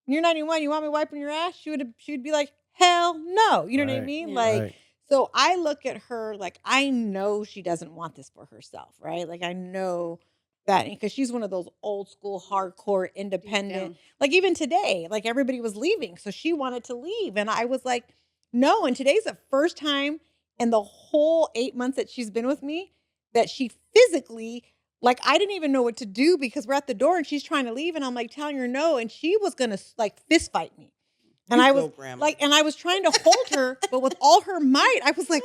[SPEAKER 1] you're 91, you want me wiping your ass?" She'd be like, "Hell no." You know what I
[SPEAKER 4] Right.
[SPEAKER 1] mean?
[SPEAKER 3] Yeah.
[SPEAKER 1] Like,
[SPEAKER 4] Right.
[SPEAKER 1] so I look at her like I know she doesn't want this for herself, right? Like I know that because she's one of those old school, hardcore, independent.
[SPEAKER 3] down.
[SPEAKER 1] Like even today, like everybody was leaving, so she wanted to leave, and I was like, no. And today's the first time in the whole 8 months that she's been with me that she physically, like, I didn't even know what to do because we're at the door and she's trying to leave, and I'm like telling her no, and she was gonna like fist fight me. And
[SPEAKER 2] You
[SPEAKER 1] I
[SPEAKER 2] go,
[SPEAKER 1] was
[SPEAKER 2] Grandma.
[SPEAKER 1] like, and I was trying to hold her, but with all her might, I was like,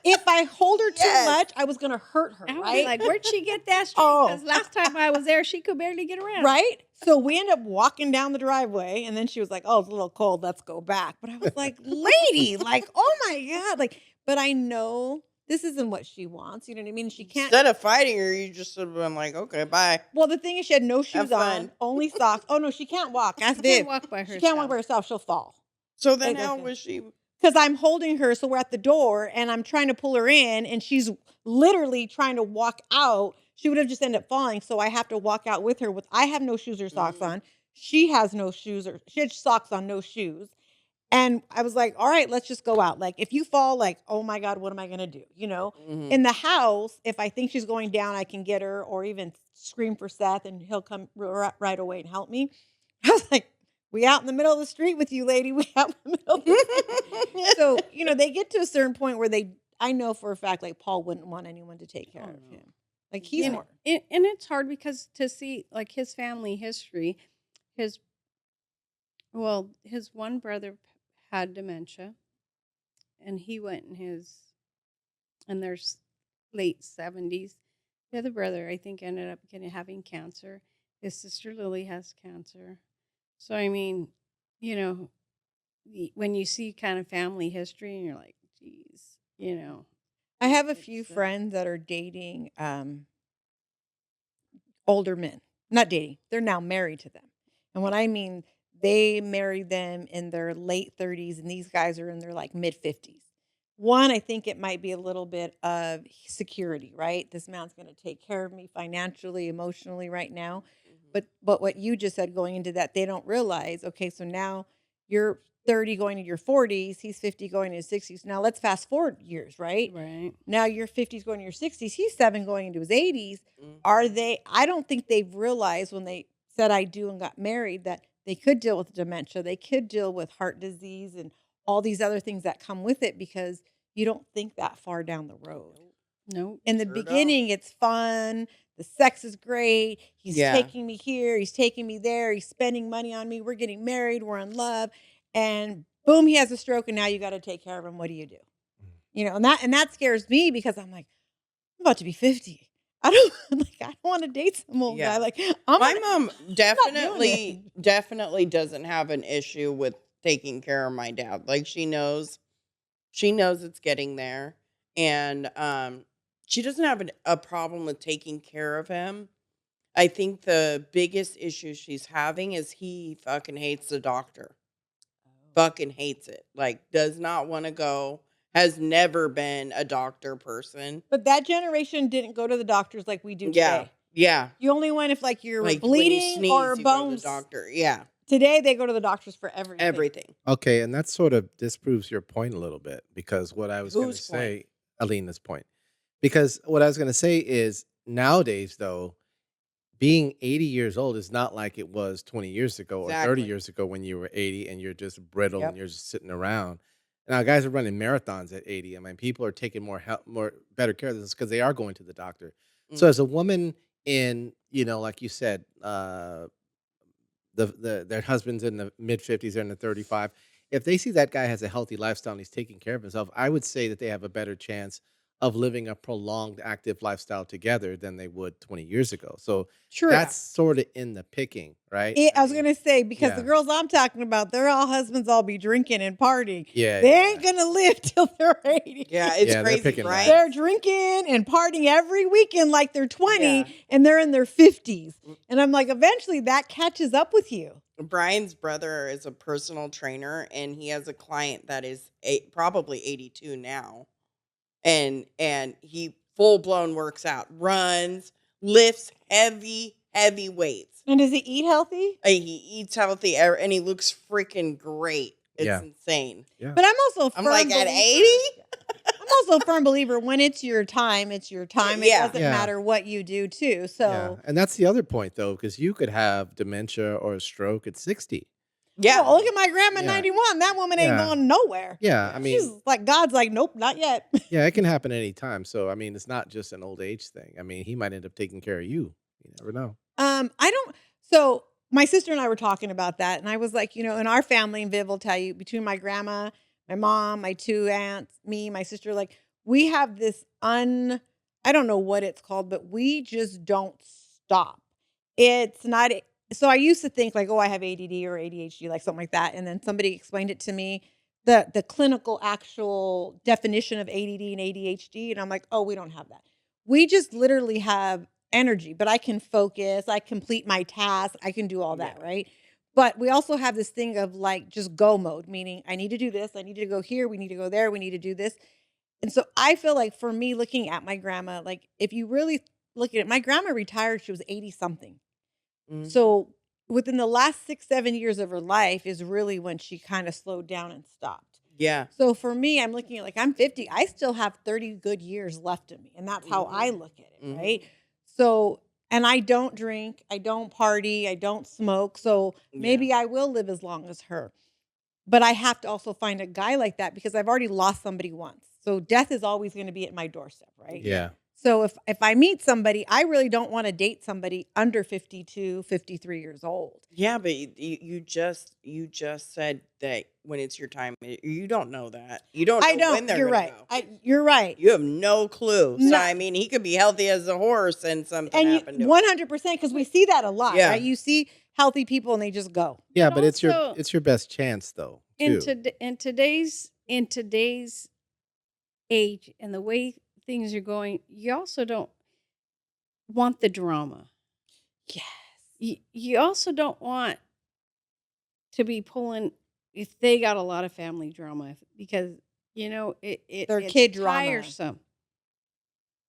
[SPEAKER 1] if I hold her too
[SPEAKER 2] Yes.
[SPEAKER 1] much, I was gonna hurt her,
[SPEAKER 3] I was
[SPEAKER 1] right?
[SPEAKER 3] like, where'd she get that strength?
[SPEAKER 1] Oh.
[SPEAKER 3] Because last time I was there, she could barely get around.
[SPEAKER 1] Right? So we end up walking down the driveway, and then she was like, "Oh, it's a little cold. Let's go back." But I was like, "Lady, like, oh my god, like." But I know this isn't what she wants. You know what I mean? She can't.
[SPEAKER 2] Instead of fighting her, you just should have been like, okay, bye.
[SPEAKER 1] Well, the thing is, she had no shoes
[SPEAKER 2] fun.
[SPEAKER 1] on, only socks. Oh no, she can't walk. Ask
[SPEAKER 3] She
[SPEAKER 1] Viv.
[SPEAKER 3] can't walk by herself.
[SPEAKER 1] She can't walk by herself. She'll fall.
[SPEAKER 2] So then
[SPEAKER 1] Like,
[SPEAKER 2] how
[SPEAKER 1] okay.
[SPEAKER 2] was she?
[SPEAKER 1] Because I'm holding her, so we're at the door, and I'm trying to pull her in, and she's literally trying to walk out. She would have just ended up falling, so I have to walk out with her. I have no shoes or socks on. She has no shoes, or she had socks on, no shoes. And I was like, all right, let's just go out. Like, if you fall, like, oh my God, what am I going to do? You know,
[SPEAKER 2] Mhm.
[SPEAKER 1] in the house, if I think she's going down, I can get her, or even scream for Seth and he'll come right away and help me. I was like, we out in the middle of the street with you, lady. We out in the middle of the street. So, you know, they get to a certain point where I know for a fact, like, Paul wouldn't want anyone to take care of him. Like, he's
[SPEAKER 3] And,
[SPEAKER 1] more.
[SPEAKER 3] and it's hard because to see like his family history, his one brother had dementia, and he went in their late 70s. The other brother, I think, ended up having cancer. His sister Lily has cancer. So I mean, you know, when you see kind of family history, and you're like, geez, you know.
[SPEAKER 1] I have a few
[SPEAKER 3] It's,
[SPEAKER 1] friends that are dating older men. Not dating. They're now married to them. And what I mean, they married them in their late 30s, and these guys are in their like mid 50s. One, I think it might be a little bit of security, right? This man's going to take care of me financially, emotionally right now. But what you just said going into that, they don't realize, okay, so now you're 30 going to your 40s, he's 50 going to his 60s. Now let's fast forward years, right?
[SPEAKER 3] right.
[SPEAKER 1] Now you're 50s going to your 60s, he's 7 going into his 80s.
[SPEAKER 2] Mhm.
[SPEAKER 1] I don't think they've realized when they said I do and got married that they could deal with dementia, they could deal with heart disease and all these other things that come with it because you don't think that far down the road.
[SPEAKER 3] Nope.
[SPEAKER 1] In the
[SPEAKER 2] Sure
[SPEAKER 1] beginning, it's fun. The sex is great. He's
[SPEAKER 2] Yeah.
[SPEAKER 1] taking me here. He's taking me there. He's spending money on me. We're getting married. We're in love. And boom, he has a stroke, and now you got to take care of him. What do you do? and that scares me because I'm like, I'm about to be 50. I don't I don't want to date some old guy.
[SPEAKER 2] Yeah.
[SPEAKER 1] Like
[SPEAKER 2] My mom
[SPEAKER 1] not doing
[SPEAKER 2] definitely doesn't have an issue with taking care of my dad. Like she knows it's getting there, and she doesn't have a problem with taking care of him. I think the biggest issue she's having is he fucking hates the doctor. Fucking hates it. Like, does not want to go. Has never been a doctor person.
[SPEAKER 1] But that generation didn't go to the doctors like we do
[SPEAKER 2] Yeah.
[SPEAKER 1] today.
[SPEAKER 2] Yeah.
[SPEAKER 1] You only went if like you're
[SPEAKER 2] Like when you
[SPEAKER 1] bleeding
[SPEAKER 2] sneeze,
[SPEAKER 1] or
[SPEAKER 2] you go to the
[SPEAKER 1] bones.
[SPEAKER 2] doctor. Yeah.
[SPEAKER 1] Today they go to the doctors for everything.
[SPEAKER 2] Everything.
[SPEAKER 4] Okay, and that sort of disproves your point a little bit because what I was going to
[SPEAKER 2] Whose point?
[SPEAKER 4] say, Alina's point, because what I was going to say is nowadays, though, being 80 years old is not like it was 20 years ago or 30
[SPEAKER 2] Exactly.
[SPEAKER 4] years ago when you were 80 and you're just brittle and
[SPEAKER 2] Yep.
[SPEAKER 4] you're just sitting around. Now, guys are running marathons at 80. I mean, people are taking more better care of this because they are going to the doctor. So, as a
[SPEAKER 2] Mhm.
[SPEAKER 4] woman in, like you said, their husband's in the mid 50s or in the 35, if they see that guy has a healthy lifestyle and he's taking care of himself, I would say that they have a better chance of living a prolonged active lifestyle together than they would 20 years ago. So
[SPEAKER 1] True.
[SPEAKER 4] that's sort of in the picking, right?
[SPEAKER 1] I was gonna say because the
[SPEAKER 4] yeah.
[SPEAKER 1] girls I'm talking about, their all husbands all be drinking and partying.
[SPEAKER 4] Yeah,
[SPEAKER 1] They
[SPEAKER 4] yeah.
[SPEAKER 1] ain't gonna live till they're 80.
[SPEAKER 2] Yeah, it's
[SPEAKER 4] Yeah, they're
[SPEAKER 2] crazy,
[SPEAKER 4] picking
[SPEAKER 2] right?
[SPEAKER 1] They're drinking and partying every weekend like they're 20
[SPEAKER 2] Yeah.
[SPEAKER 1] and they're in their 50s. And I'm like, eventually that catches up with you.
[SPEAKER 2] Brian's brother is a personal trainer, and he has a client that is probably 82 now, and he full blown works out, runs, lifts heavy weights.
[SPEAKER 1] And does he eat healthy?
[SPEAKER 2] He eats healthy, and he looks freaking great. It's
[SPEAKER 4] Yeah.
[SPEAKER 2] insane.
[SPEAKER 4] Yeah.
[SPEAKER 1] But I'm also a
[SPEAKER 2] I'm
[SPEAKER 1] firm
[SPEAKER 2] like, at
[SPEAKER 1] believer-
[SPEAKER 2] 80?
[SPEAKER 1] I'm also a firm believer when it's your time, it's your time.
[SPEAKER 2] Yeah.
[SPEAKER 1] It doesn't
[SPEAKER 4] Yeah.
[SPEAKER 1] matter what you do too. So
[SPEAKER 4] And that's the other point, though, because you could have dementia or a stroke at 60.
[SPEAKER 2] Yeah.
[SPEAKER 1] look at my grandma
[SPEAKER 4] Yeah.
[SPEAKER 1] 91. That woman ain't
[SPEAKER 4] Yeah.
[SPEAKER 1] going nowhere.
[SPEAKER 4] Yeah, I
[SPEAKER 1] She's
[SPEAKER 4] mean,
[SPEAKER 1] like, God's like, nope, not yet.
[SPEAKER 4] yeah, it can happen anytime. So, I mean, it's not just an old age thing. I mean, he might end up taking care of you. You never know.
[SPEAKER 1] I don't. So my sister and I were talking about that, and I was like, in our family, and Viv will tell you, between my grandma, my mom, my two aunts, me, my sister, like we have this I don't know what it's called, but we just don't stop. It's not. So I used to think like, oh, I have ADD or ADHD, like something like that, and then somebody explained it to me, the clinical actual definition of ADD and ADHD, and I'm like, oh, we don't have that. We just literally have energy, but I can focus, I complete my task, I can do all that,
[SPEAKER 2] Yeah.
[SPEAKER 1] right? But we also have this thing of like just go mode, meaning I need to do this, I need to go here, we need to go there, we need to do this. And so I feel like for me, looking at my grandma, like if you really look at it, my grandma retired, she was 80 something.
[SPEAKER 2] Mhm.
[SPEAKER 1] So within the last 6-7 years of her life is really when she kind of slowed down and stopped.
[SPEAKER 2] Yeah.
[SPEAKER 1] So for me, I'm looking at like I'm 50. I still have 30 good years left in me. And that's how I look at it, right? So, and I don't drink, I don't party, I don't smoke. So maybe I will live as long as her. But I have to also find a guy like that because I've already lost somebody once. So death is always going to be at my doorstep, right?
[SPEAKER 4] Yeah.
[SPEAKER 1] So if I meet somebody, I really don't want to date somebody under 52, 53 years old.
[SPEAKER 2] Yeah, but you just said that when it's your time, you don't know that. You don't know
[SPEAKER 1] I don't.
[SPEAKER 2] when they're
[SPEAKER 1] You're
[SPEAKER 2] gonna
[SPEAKER 1] right.
[SPEAKER 2] go.
[SPEAKER 1] You're right.
[SPEAKER 2] You have no clue. So
[SPEAKER 1] No.
[SPEAKER 2] I mean, he could be healthy as a horse and something
[SPEAKER 1] And
[SPEAKER 2] happened to him.
[SPEAKER 1] 100% because we see that a lot,
[SPEAKER 2] Yeah.
[SPEAKER 1] right? You see healthy people and they just go.
[SPEAKER 4] Yeah,
[SPEAKER 3] But
[SPEAKER 4] but it's
[SPEAKER 3] also-
[SPEAKER 4] your best chance, though, too.
[SPEAKER 3] in today's age and the way things are going, you also don't want the drama.
[SPEAKER 1] Yes.
[SPEAKER 3] You also don't want to be pulling if they got a lot of family drama because
[SPEAKER 1] Their
[SPEAKER 3] it's
[SPEAKER 1] kid drama.
[SPEAKER 3] tiresome.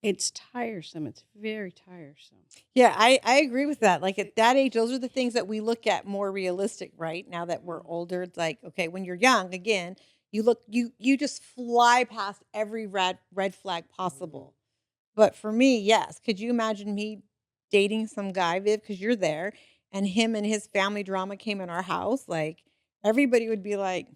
[SPEAKER 3] It's tiresome. It's very tiresome.
[SPEAKER 1] Yeah, I agree with that. Like at that age, those are the things that we look at more realistic, right? Now that we're older, it's like, okay, when you're young, again, you just fly past every red flag possible. But for me, yes. Could you imagine me dating some guy, Viv, because you're there, and him and his family drama came in our house? Like everybody would be like,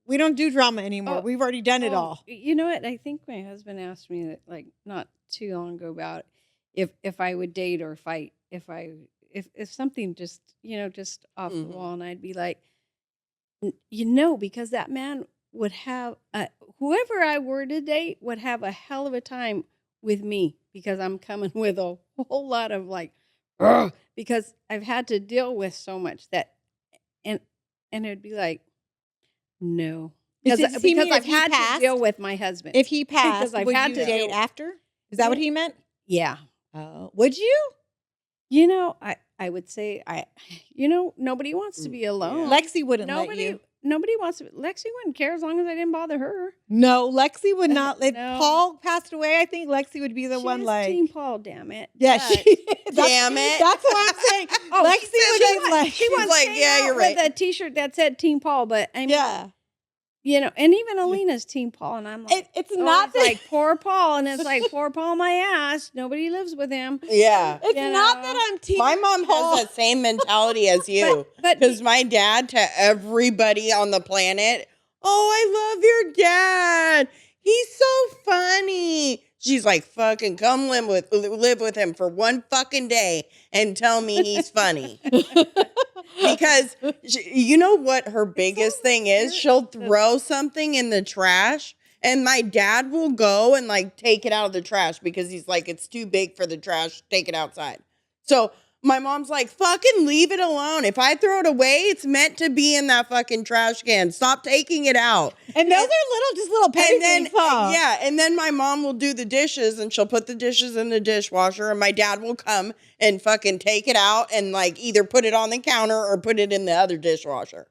[SPEAKER 1] we don't do drama anymore.
[SPEAKER 3] Oh,
[SPEAKER 1] We've already done it all.
[SPEAKER 3] You know what? I think my husband asked me that like not too long ago about if I would date or if something just just off the wall, and I'd be like, because that man would have whoever I were to date would have a hell of a time with me because I'm coming with a whole lot of like, "Ugh," because I've had to deal with so much that, and it'd be like, no,
[SPEAKER 1] Does he mean
[SPEAKER 3] because I've
[SPEAKER 1] if he
[SPEAKER 3] had to deal
[SPEAKER 1] passed?
[SPEAKER 3] with my husband.
[SPEAKER 1] If he
[SPEAKER 3] Because
[SPEAKER 1] passed,
[SPEAKER 3] I've
[SPEAKER 1] would
[SPEAKER 3] had
[SPEAKER 1] you
[SPEAKER 3] to
[SPEAKER 1] date
[SPEAKER 3] deal.
[SPEAKER 1] after? Is that what
[SPEAKER 3] Yeah.
[SPEAKER 1] he meant?
[SPEAKER 3] Yeah.
[SPEAKER 1] Oh, would you?
[SPEAKER 3] You know, I would say nobody wants to be alone.
[SPEAKER 1] Lexi wouldn't let you.
[SPEAKER 3] Nobody wants to. Lexi wouldn't care as long as I didn't bother her.
[SPEAKER 1] No, Lexi would not. If
[SPEAKER 3] No.
[SPEAKER 1] Paul passed away, I think Lexi would be the
[SPEAKER 3] She
[SPEAKER 1] one
[SPEAKER 3] is
[SPEAKER 1] like.
[SPEAKER 3] Team Paul, damn it.
[SPEAKER 1] Yeah,
[SPEAKER 3] But-
[SPEAKER 2] Damn it.
[SPEAKER 1] That's what I'm saying.
[SPEAKER 3] Oh,
[SPEAKER 1] Lexi would be like.
[SPEAKER 3] She once
[SPEAKER 2] like,
[SPEAKER 3] came
[SPEAKER 2] yeah,
[SPEAKER 3] out
[SPEAKER 2] you're
[SPEAKER 3] with
[SPEAKER 2] right.
[SPEAKER 3] a T-shirt that said Team Paul, but I mean,
[SPEAKER 1] Yeah,
[SPEAKER 3] and even Alina's Team Paul, and I'm like,
[SPEAKER 1] it's
[SPEAKER 3] oh,
[SPEAKER 1] not
[SPEAKER 3] it's
[SPEAKER 1] that.
[SPEAKER 3] like poor Paul, and it's like poor Paul, my ass. Nobody lives with him.
[SPEAKER 2] Yeah.
[SPEAKER 1] It's
[SPEAKER 3] you
[SPEAKER 1] not
[SPEAKER 3] know.
[SPEAKER 1] that I'm team.
[SPEAKER 2] My mom
[SPEAKER 1] Paul.
[SPEAKER 2] has that same mentality as you.
[SPEAKER 3] But
[SPEAKER 2] Because my dad, to everybody on the planet, oh, I love your dad. He's so funny. She's like, fucking come live with him for one fucking day and tell me he's funny. Because you know what her biggest thing is? She'll throw something in the trash and my dad will go and like take it out of the trash because he's like, it's too big for the trash. Take it outside. So my mom's like, fucking leave it alone. If I throw it away, it's meant to be in that fucking trash can. Stop taking it out.
[SPEAKER 1] And those are little petty
[SPEAKER 2] And then,
[SPEAKER 1] things, huh?
[SPEAKER 2] yeah, and then my mom will do the dishes and she'll put the dishes in the dishwasher and my dad will come and fucking take it out and like either put it on the counter or put it in the other dishwasher.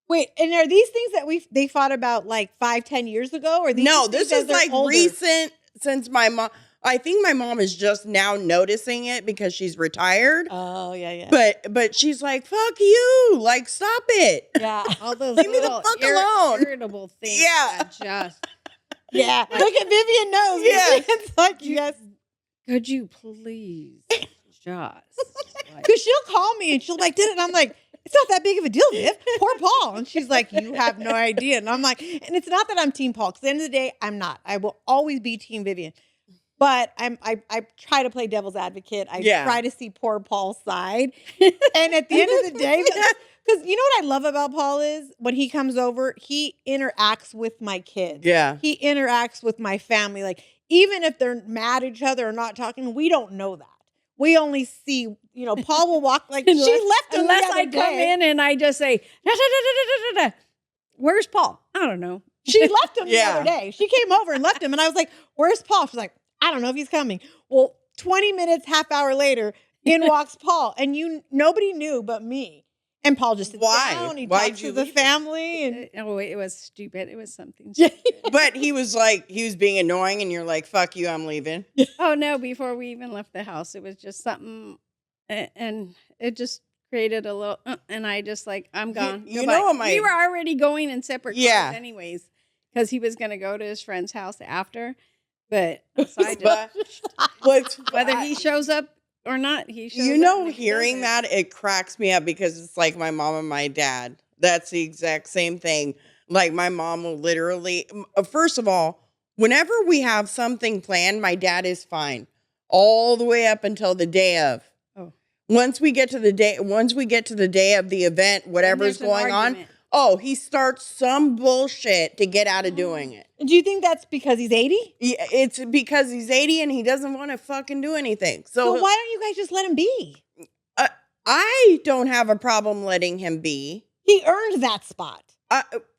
[SPEAKER 1] Wait, and are these things that they thought about like 5-10 years ago, or these?
[SPEAKER 2] No,
[SPEAKER 1] things
[SPEAKER 2] this
[SPEAKER 1] as
[SPEAKER 2] is
[SPEAKER 1] they're
[SPEAKER 2] like
[SPEAKER 1] older?
[SPEAKER 2] recent since my mom. I think my mom is just now noticing it because she's retired.
[SPEAKER 1] Oh yeah.
[SPEAKER 2] But she's like, fuck you. Like, stop it.
[SPEAKER 1] Yeah.
[SPEAKER 3] all those
[SPEAKER 2] Leave me the
[SPEAKER 3] little
[SPEAKER 2] fuck alone.
[SPEAKER 3] irritable things.
[SPEAKER 2] Yeah.
[SPEAKER 3] that just.
[SPEAKER 1] Yeah. Look at Vivian knows.
[SPEAKER 2] Yeah.
[SPEAKER 1] Vivian's like, yes.
[SPEAKER 3] Could you please just like,
[SPEAKER 1] Because she'll call me and she'll like, did it? And I'm like, it's not that big of a deal, Viv. Poor Paul. And she's like, you have no idea. And I'm like, and it's not that I'm Team Paul. Because at the end of the day, I'm not. I will always be Team Vivian. But I try to play devil's advocate. I try to see poor Paul's side. And at the end of the day, because you know what I love about Paul is when he comes over, he interacts with my kids.
[SPEAKER 2] Yeah.
[SPEAKER 1] He interacts with my family. Like, even if they're mad at each other or not talking, we don't know that. We only see, Paul will walk like she left him
[SPEAKER 3] unless
[SPEAKER 1] the other
[SPEAKER 3] I come
[SPEAKER 1] day.
[SPEAKER 3] in and I just say, da, da, da, da, da, da, da. Where's Paul? I don't know.
[SPEAKER 1] She left him the
[SPEAKER 2] Yeah.
[SPEAKER 1] other day. She came over and left him. And I was like, where's Paul? She's like, I don't know if he's coming. Well, 20 minutes, half hour later, in walks Paul. And nobody knew but me. And Paul just sits down. He
[SPEAKER 2] Why'd
[SPEAKER 1] talks
[SPEAKER 2] you
[SPEAKER 1] to the
[SPEAKER 2] leave him?
[SPEAKER 1] family. And
[SPEAKER 3] It was stupid. It was something stupid.
[SPEAKER 2] But he was being annoying and you're like, fuck you, I'm leaving.
[SPEAKER 3] Oh, no, before we even left the house, it was just something, and it just created a little, and I just like, I'm gone.
[SPEAKER 2] You
[SPEAKER 3] Goodbye.
[SPEAKER 2] know
[SPEAKER 3] we were already going in separate
[SPEAKER 2] Yeah.
[SPEAKER 3] cars anyways, because he was going to go to his friend's house after, but so I
[SPEAKER 2] But
[SPEAKER 3] just, whether he shows up or not, he shows up. and if he
[SPEAKER 2] hearing
[SPEAKER 3] doesn't-
[SPEAKER 2] that, it cracks me up because it's like my mom and my dad. That's the exact same thing. Like my mom will literally, first of all, whenever we have something planned, my dad is fine all the way up until the day of.
[SPEAKER 3] Oh.
[SPEAKER 2] Once we get to the day of the event,
[SPEAKER 3] then
[SPEAKER 2] whatever's
[SPEAKER 3] there's an
[SPEAKER 2] going on,
[SPEAKER 3] argument.
[SPEAKER 2] he starts some bullshit to get out of doing it.
[SPEAKER 1] do you think that's because he's 80?
[SPEAKER 2] Yeah, it's because he's 80 and he doesn't want to fucking do anything.
[SPEAKER 1] So why don't you guys just let him be?
[SPEAKER 2] I don't have a problem letting him be.
[SPEAKER 1] He earned that spot.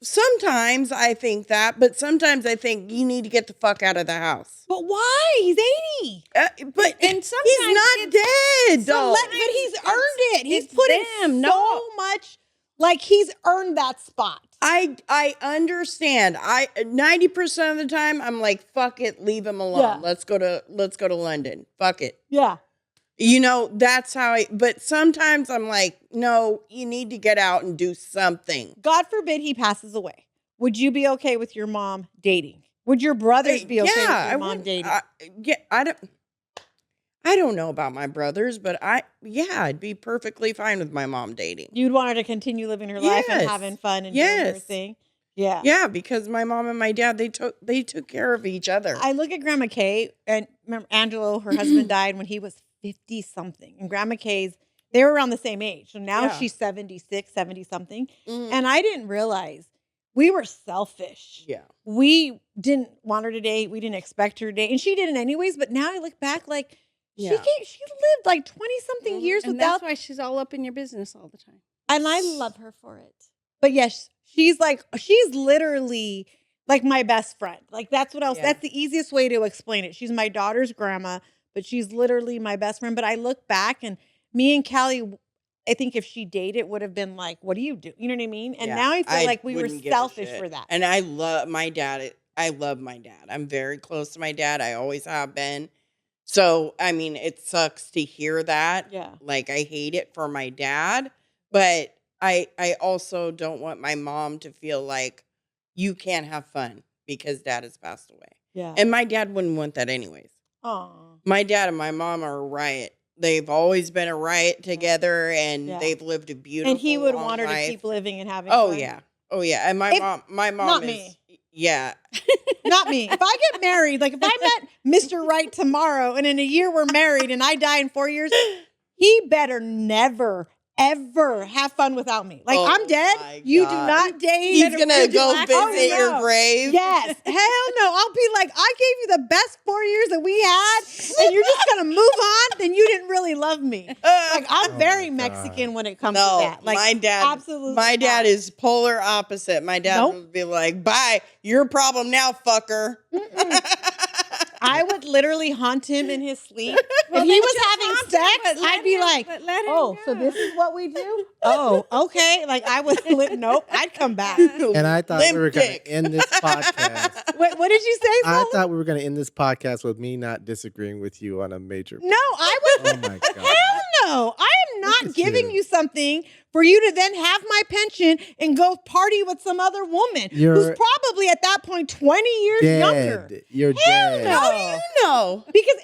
[SPEAKER 2] Sometimes I think that, but sometimes I think you need to get the fuck out of the house.
[SPEAKER 1] But why? He's 80.
[SPEAKER 2] But
[SPEAKER 3] And sometimes
[SPEAKER 2] he's not dead, though.
[SPEAKER 1] But he's earned it. He's
[SPEAKER 3] it's
[SPEAKER 1] put in
[SPEAKER 3] them.
[SPEAKER 1] so
[SPEAKER 3] No.
[SPEAKER 1] much. Like, he's earned that spot.
[SPEAKER 2] I understand. 90% of the time I'm like, fuck it, leave him alone.
[SPEAKER 1] Yeah.
[SPEAKER 2] Let's go to London. Fuck it.
[SPEAKER 1] Yeah.
[SPEAKER 2] That's how but sometimes I'm like, no, you need to get out and do something.
[SPEAKER 1] God forbid he passes away. Would you be okay with your mom dating? Would your brothers be okay with your mom
[SPEAKER 2] would-
[SPEAKER 1] dating?
[SPEAKER 2] I don't know about my brothers, but I'd be perfectly fine with my mom dating.
[SPEAKER 1] You'd want her to continue living her life and
[SPEAKER 2] Yes.
[SPEAKER 1] having fun and doing her
[SPEAKER 2] Yes.
[SPEAKER 1] thing. Yeah.
[SPEAKER 2] Yeah, because my mom and my dad, they took care of each other.
[SPEAKER 1] I look at Grandma Kay, and remember Angelo, her husband died when he was 50 something. And Grandma Kay's, they were around the same age. So now
[SPEAKER 2] Yeah.
[SPEAKER 1] she's 76, 70 something.
[SPEAKER 2] Mm.
[SPEAKER 1] And I didn't realize we were selfish.
[SPEAKER 2] Yeah.
[SPEAKER 1] We didn't want her to date. We didn't expect her to date. And she didn't anyways. But now I look back like she lived like 20-something years
[SPEAKER 3] And
[SPEAKER 1] without.
[SPEAKER 3] that's why she's all up in your business all the time.
[SPEAKER 1] And I love her for it. But yes, she's literally like my best friend. Like that's what else.
[SPEAKER 2] Yeah.
[SPEAKER 1] That's the easiest way to explain it. She's my daughter's grandma, but she's literally my best friend. But I look back and me and Callie, I think if she dated, would have been like, what do you do? You know what I mean? And now I feel like we were
[SPEAKER 2] wouldn't give a
[SPEAKER 1] selfish
[SPEAKER 2] shit.
[SPEAKER 1] for that.
[SPEAKER 2] And I love my dad. I love my dad. I'm very close to my dad. I always have been. So, I mean, it sucks to hear that.
[SPEAKER 1] Yeah.
[SPEAKER 2] Like, I hate it for my dad. But I also don't want my mom to feel like you can't have fun because dad has passed away.
[SPEAKER 1] Yeah.
[SPEAKER 2] And my dad wouldn't want that anyways.
[SPEAKER 1] Oh.
[SPEAKER 2] My dad and my mom are a riot. They've always been a riot together, and
[SPEAKER 1] Yeah.
[SPEAKER 2] they've lived a beautiful
[SPEAKER 1] And he would
[SPEAKER 2] long
[SPEAKER 1] want her
[SPEAKER 2] life.
[SPEAKER 1] to keep living and having
[SPEAKER 2] Oh
[SPEAKER 1] fun.
[SPEAKER 2] yeah. Oh yeah. And my mom
[SPEAKER 1] not
[SPEAKER 2] is
[SPEAKER 1] me.
[SPEAKER 2] yeah.
[SPEAKER 1] Not me. If I get married, like if I met Mr. Right tomorrow and in a year we're married and I die in 4 years, he better never, ever have fun without me. Like
[SPEAKER 2] Oh
[SPEAKER 1] I'm dead.
[SPEAKER 2] my
[SPEAKER 1] You do
[SPEAKER 2] God.
[SPEAKER 1] not date.
[SPEAKER 2] He's gonna go
[SPEAKER 1] Oh,
[SPEAKER 2] visit your
[SPEAKER 1] no.
[SPEAKER 2] grave.
[SPEAKER 1] Yes. Hell no. I'll be like, I gave you the best 4 years that we had, and you're just gonna move on, then you didn't really love me. Like I'm
[SPEAKER 4] Oh
[SPEAKER 1] very
[SPEAKER 4] my God.
[SPEAKER 1] Mexican when it comes
[SPEAKER 2] No,
[SPEAKER 1] to that. Like
[SPEAKER 2] my dad.
[SPEAKER 1] absolutely
[SPEAKER 2] My dad
[SPEAKER 1] not.
[SPEAKER 2] is polar opposite. My dad
[SPEAKER 1] Nope.
[SPEAKER 2] would be like, "Bye, your problem now, fucker."
[SPEAKER 1] I would literally haunt him in his sleep.
[SPEAKER 3] Well,
[SPEAKER 1] if he
[SPEAKER 3] then
[SPEAKER 1] was
[SPEAKER 3] just
[SPEAKER 1] having
[SPEAKER 3] haunt him,
[SPEAKER 1] sex,
[SPEAKER 3] but let
[SPEAKER 1] I'd be
[SPEAKER 3] him-
[SPEAKER 1] like,
[SPEAKER 3] but let him
[SPEAKER 1] "Oh, so
[SPEAKER 3] go."
[SPEAKER 1] this is what we do? Oh, okay." Like I would, nope. I'd come back.
[SPEAKER 4] And I thought we
[SPEAKER 2] Limp
[SPEAKER 4] were going
[SPEAKER 2] dick.
[SPEAKER 4] to end this podcast.
[SPEAKER 1] What did you say?
[SPEAKER 4] I
[SPEAKER 1] Sully?
[SPEAKER 4] thought we were going to end this podcast with me not disagreeing with you on a major.
[SPEAKER 1] No, I would.
[SPEAKER 4] Oh my God.
[SPEAKER 1] Hell no! I am
[SPEAKER 4] Look
[SPEAKER 1] not
[SPEAKER 4] at
[SPEAKER 1] giving
[SPEAKER 4] you.
[SPEAKER 1] you something for you to then have my pension and go party with some other woman who's
[SPEAKER 4] You're
[SPEAKER 1] probably at that point 20 years younger.
[SPEAKER 4] dead. You're
[SPEAKER 1] Hell
[SPEAKER 4] dead.
[SPEAKER 1] no.
[SPEAKER 2] How do you know?
[SPEAKER 1] Because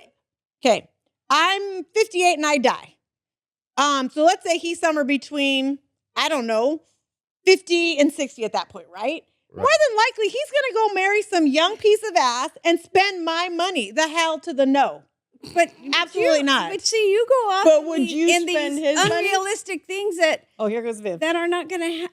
[SPEAKER 1] okay, I'm 58 and I die. So let's say he's somewhere between, I don't know, 50 and 60 at that point, right? More than likely, he's gonna go marry some young piece of ass and spend my money. The hell to the no.
[SPEAKER 3] But
[SPEAKER 1] Absolutely
[SPEAKER 3] you-
[SPEAKER 1] not.
[SPEAKER 3] But see, you go off
[SPEAKER 2] But would you
[SPEAKER 3] in
[SPEAKER 2] spend
[SPEAKER 3] these
[SPEAKER 2] his money?
[SPEAKER 3] unrealistic things that
[SPEAKER 1] Oh, here goes Viv.
[SPEAKER 3] are not going to.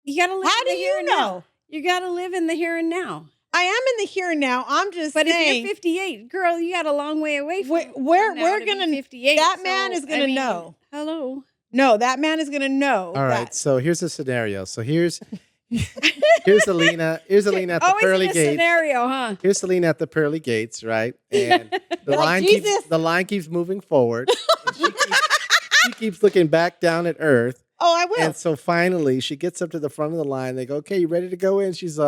[SPEAKER 3] You got to live.
[SPEAKER 1] How
[SPEAKER 3] in
[SPEAKER 1] do
[SPEAKER 3] the here
[SPEAKER 1] you
[SPEAKER 3] and
[SPEAKER 1] know?
[SPEAKER 3] Now. You got to live in the here and now.
[SPEAKER 1] I am in the here and now. I'm just
[SPEAKER 3] But
[SPEAKER 1] saying.
[SPEAKER 3] if you're 58, girl, you got a long way away from.
[SPEAKER 1] We're
[SPEAKER 3] now to be
[SPEAKER 1] gonna
[SPEAKER 3] 58.
[SPEAKER 1] that man is gonna know.
[SPEAKER 3] Hello.
[SPEAKER 1] No, that man is gonna know.
[SPEAKER 4] All right.
[SPEAKER 1] that.
[SPEAKER 4] So here's a scenario. So here's Alina. Here's Alina at the
[SPEAKER 3] Always
[SPEAKER 4] pearly
[SPEAKER 3] in a
[SPEAKER 4] gates.
[SPEAKER 3] scenario, huh?
[SPEAKER 4] Here's Alina at the pearly gates, right? And the
[SPEAKER 1] Like,
[SPEAKER 4] line
[SPEAKER 1] Jesus.
[SPEAKER 4] keeps moving forward. And she keeps looking back down at Earth.
[SPEAKER 1] Oh, I will.
[SPEAKER 4] And so finally, she gets up to the front of the line. They go, "Okay, you ready to go in?" She's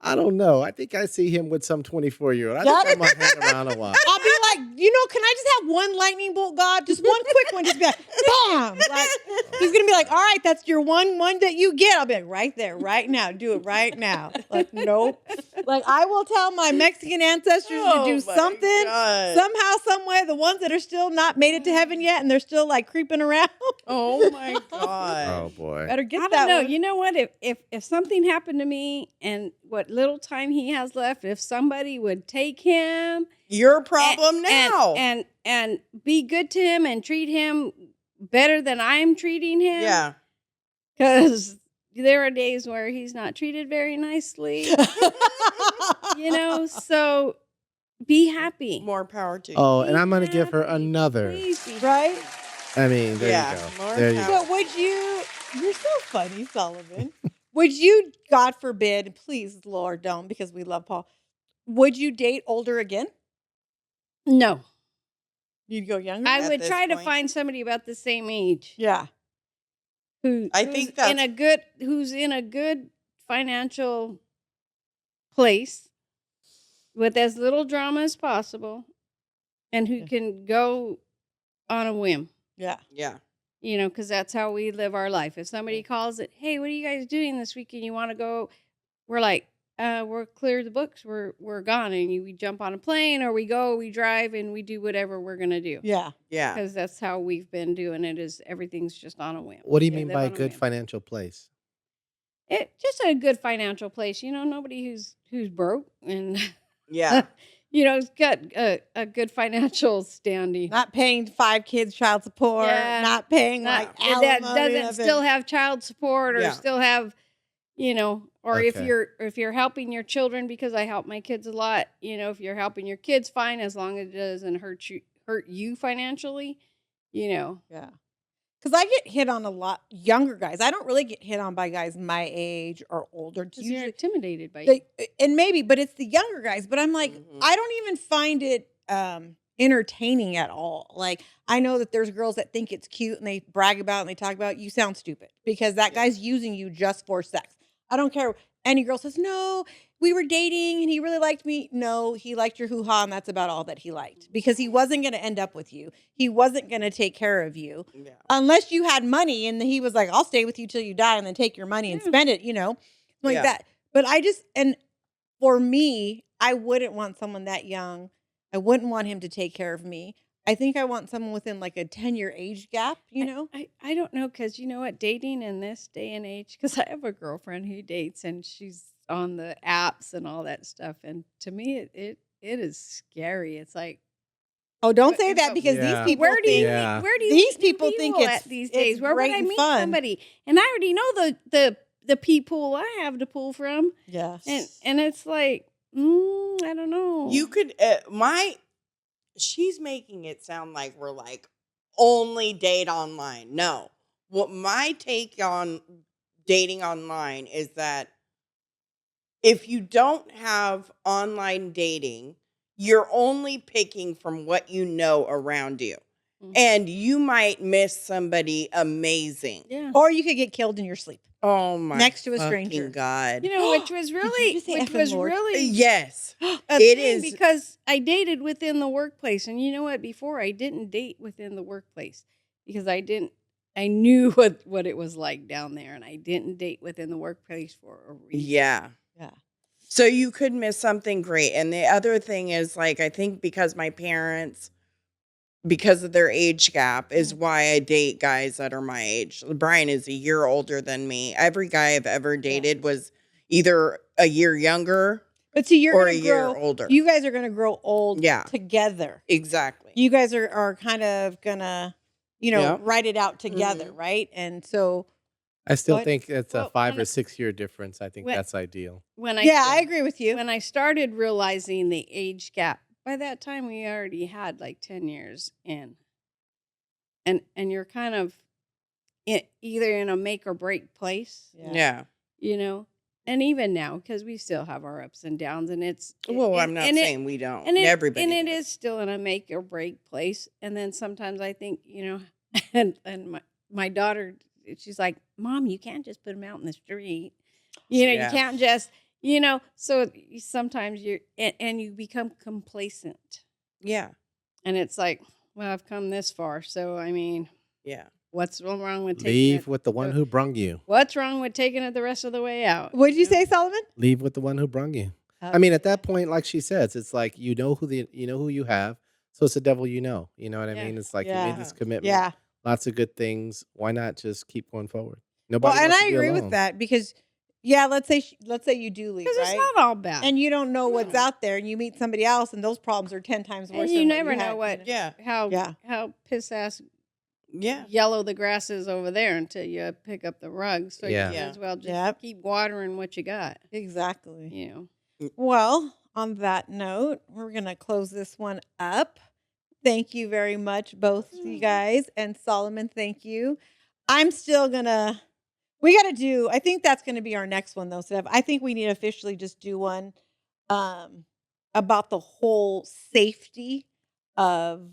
[SPEAKER 4] I don't know. I think I see him with some 24-year-old. I think I'm gonna hang around a while.
[SPEAKER 1] I'll be like, can I just have one lightning bolt, God? Just one quick one. Just be like, bam. Like, he's going to be like, all right, that's your one that you get. I'll be like, right there, right now. Do it right now. Like, nope. Like, I will tell my Mexican ancestors to do something.
[SPEAKER 2] God.
[SPEAKER 1] Somehow, some way, the ones that are still not made it to heaven yet and they're still like creeping around.
[SPEAKER 2] Oh my God.
[SPEAKER 4] Oh boy.
[SPEAKER 1] Better get
[SPEAKER 3] I
[SPEAKER 1] that
[SPEAKER 3] don't know.
[SPEAKER 1] one.
[SPEAKER 3] You know what? If something happened to me and what little time he has left, if somebody would take him
[SPEAKER 2] Your problem now.
[SPEAKER 3] and be good to him and treat him better than I'm treating him.
[SPEAKER 2] Yeah.
[SPEAKER 3] Because there are days where he's not treated very nicely. So be happy.
[SPEAKER 2] More power to you.
[SPEAKER 4] Oh,
[SPEAKER 3] Be
[SPEAKER 4] and I'm gonna give her
[SPEAKER 3] happy.
[SPEAKER 4] another.
[SPEAKER 3] Please be
[SPEAKER 1] Right?
[SPEAKER 4] I mean, there
[SPEAKER 2] Yeah,
[SPEAKER 4] you go.
[SPEAKER 2] Lord
[SPEAKER 4] There you
[SPEAKER 2] have
[SPEAKER 4] go.
[SPEAKER 1] So would you're so funny, Sullivan. Would you, God forbid, please, Lord, don't, because we love Paul. Would you date older again?
[SPEAKER 3] No.
[SPEAKER 1] You'd go younger?
[SPEAKER 3] I
[SPEAKER 2] At
[SPEAKER 3] would
[SPEAKER 2] this
[SPEAKER 3] try to
[SPEAKER 2] point?
[SPEAKER 3] find somebody about the same age.
[SPEAKER 1] Yeah.
[SPEAKER 2] I think that's
[SPEAKER 3] who's in a good financial place with as little drama as possible and who can go on a whim.
[SPEAKER 1] Yeah.
[SPEAKER 2] Yeah.
[SPEAKER 3] Because that's how we live our life. If somebody calls it, hey, what are you guys doing this weekend? You want to go? We're like, we're clear the books. We're gone. And we jump on a plane or we drive and we do whatever we're going to do.
[SPEAKER 1] Yeah.
[SPEAKER 2] Yeah.
[SPEAKER 3] Because that's how we've been doing it is everything's just on a whim.
[SPEAKER 4] What do you
[SPEAKER 3] They
[SPEAKER 4] mean
[SPEAKER 3] live
[SPEAKER 4] by a
[SPEAKER 3] on
[SPEAKER 4] good
[SPEAKER 3] whim.
[SPEAKER 4] financial place?
[SPEAKER 3] Just a good financial place. Nobody who's broke and,
[SPEAKER 2] Yeah.
[SPEAKER 3] has got a good financial standing.
[SPEAKER 1] Not paying 5 kids child support.
[SPEAKER 3] Yeah.
[SPEAKER 1] Not paying
[SPEAKER 3] Not-
[SPEAKER 1] like alimony.
[SPEAKER 3] that doesn't still have child support or
[SPEAKER 2] Yeah.
[SPEAKER 3] still have, Or
[SPEAKER 4] Okay.
[SPEAKER 3] if you're helping your children, because I help my kids a lot, if you're helping your kids, fine, as long as it doesn't hurt you financially,
[SPEAKER 1] Yeah. Because I get hit on a lot younger guys. I don't really get hit on by guys my age or older. It's
[SPEAKER 3] because you're
[SPEAKER 1] usually
[SPEAKER 3] intimidated by you.
[SPEAKER 1] and maybe, but it's the younger guys. But I'm like, I don't even find it entertaining at all. Like, I know that there's girls that think it's cute and they brag about it and they talk about it. You sound stupid because that guy's using you just for sex. I don't care. Any girl says, no, we were dating and he really liked me. No, he liked your hoo-ha and that's about all that he liked because he wasn't going to end up with you. He wasn't going to take care of you unless you had money and he was like, I'll stay with you till you die and then take your money and spend it, like that. But and for me, I wouldn't want someone that young. I wouldn't want him to take care of me. I think I want someone within like a 10-year age gap,
[SPEAKER 3] I don't know, because you know what, dating in this day and age, because I have a girlfriend who dates and she's on the apps and all that stuff, and to me it is scary. It's like,
[SPEAKER 1] oh, don't say that because these
[SPEAKER 4] Yeah.
[SPEAKER 1] people
[SPEAKER 3] where do you
[SPEAKER 1] think
[SPEAKER 3] where do you
[SPEAKER 1] these
[SPEAKER 3] meet
[SPEAKER 1] people think it's
[SPEAKER 3] at these days? Where would
[SPEAKER 1] great
[SPEAKER 3] I
[SPEAKER 1] and
[SPEAKER 3] meet
[SPEAKER 1] fun.
[SPEAKER 3] somebody? And I already know the people I have to pull from,
[SPEAKER 1] Yes.
[SPEAKER 3] and it's like, I don't know.
[SPEAKER 2] You could she's making it sound like we're like only date online. No. What my take on dating online is that if you don't have online dating, you're only picking from what you know around you.
[SPEAKER 3] Mhm.
[SPEAKER 2] And you might miss somebody amazing.
[SPEAKER 3] Yeah.
[SPEAKER 1] Or you could get killed in your sleep.
[SPEAKER 2] Oh my
[SPEAKER 1] Next to a
[SPEAKER 2] fucking
[SPEAKER 1] stranger.
[SPEAKER 2] God.
[SPEAKER 3] Which was
[SPEAKER 1] Did you
[SPEAKER 3] really,
[SPEAKER 1] just say effing Lord?
[SPEAKER 2] Yes.
[SPEAKER 3] a
[SPEAKER 2] It
[SPEAKER 3] thing,
[SPEAKER 2] is-
[SPEAKER 3] because I dated within the workplace, and you know what? Before, I didn't date within the workplace because I knew what it was like down there, and I didn't date within the workplace for a reason.
[SPEAKER 2] Yeah.
[SPEAKER 1] Yeah.
[SPEAKER 2] So you could miss something great. And the other thing is, like, I think because my parents, because of their age gap, is why I date guys that are my age. Brian is a year older than me. Every guy I've ever dated was either a year younger
[SPEAKER 1] But see, you're
[SPEAKER 2] or
[SPEAKER 1] going
[SPEAKER 2] a
[SPEAKER 1] to
[SPEAKER 2] year
[SPEAKER 1] grow
[SPEAKER 2] older.
[SPEAKER 1] You guys are going to grow old
[SPEAKER 2] Yeah.
[SPEAKER 1] together.
[SPEAKER 2] Exactly.
[SPEAKER 1] You guys are kind of going to,
[SPEAKER 2] Yeah.
[SPEAKER 1] write it out together, right? And so
[SPEAKER 4] I still
[SPEAKER 1] What?
[SPEAKER 4] think it's a
[SPEAKER 3] Well,
[SPEAKER 4] 5
[SPEAKER 3] when
[SPEAKER 4] or 6 year difference. I think
[SPEAKER 3] when-
[SPEAKER 4] that's ideal.
[SPEAKER 3] When
[SPEAKER 1] I agree with you.
[SPEAKER 3] When I started realizing the age gap, by that time we already had like 10 years in. And you're kind of either in a make or break place,
[SPEAKER 2] Yeah.
[SPEAKER 3] And even now, because we still have our ups and downs, and
[SPEAKER 2] Well, I'm not saying we don't. Everybody
[SPEAKER 3] and it
[SPEAKER 2] does.
[SPEAKER 3] is still in a make or break place. And then sometimes I think, and my daughter, she's like, Mom, you can't just put them out in the street. You can't just, so sometimes and you become complacent.
[SPEAKER 2] Yeah.
[SPEAKER 3] And it's like, well, I've come this far, so I mean,
[SPEAKER 2] Yeah.
[SPEAKER 3] what's wrong with taking
[SPEAKER 4] Leave
[SPEAKER 3] it?
[SPEAKER 4] with the one who brung you.
[SPEAKER 3] What's wrong with taking it the rest of the way out?
[SPEAKER 1] What did you say, Solomon?
[SPEAKER 4] Leave with the one who brung you. I mean, at that point, like she says, it's like you know who you have, so it's the devil you know. You know what I
[SPEAKER 3] Yeah.
[SPEAKER 4] mean? It's like you
[SPEAKER 1] Yeah.
[SPEAKER 4] made this commitment.
[SPEAKER 1] Yeah.
[SPEAKER 4] Lots of good things. Why not just keep going forward?
[SPEAKER 1] Well,
[SPEAKER 4] Nobody
[SPEAKER 1] and
[SPEAKER 4] wants
[SPEAKER 1] I
[SPEAKER 4] to be
[SPEAKER 1] agree
[SPEAKER 4] alone.
[SPEAKER 1] with that because, let's say you do leave,
[SPEAKER 3] Because
[SPEAKER 1] right?
[SPEAKER 3] it's not all bad.
[SPEAKER 1] And you don't know what's
[SPEAKER 3] No.
[SPEAKER 1] out there, and you meet somebody else, and those problems are 10 times worse.
[SPEAKER 3] And
[SPEAKER 1] than
[SPEAKER 3] you
[SPEAKER 1] what
[SPEAKER 3] never
[SPEAKER 1] had,
[SPEAKER 3] know what,
[SPEAKER 2] Yeah.
[SPEAKER 3] how piss ass
[SPEAKER 2] Yeah.
[SPEAKER 3] yellow the grass is over there until you pick up the rug. So
[SPEAKER 4] Yeah.
[SPEAKER 3] you might as well just
[SPEAKER 1] Yep.
[SPEAKER 3] keep watering what you got.
[SPEAKER 1] Exactly. Well, on that note, we're gonna close this one up. Thank you very much, both you guys, and Solomon. Thank you. I'm still gonna. We got to do. I think that's going to be our next one, though, Steph. I think we need to officially just do one about the whole safety of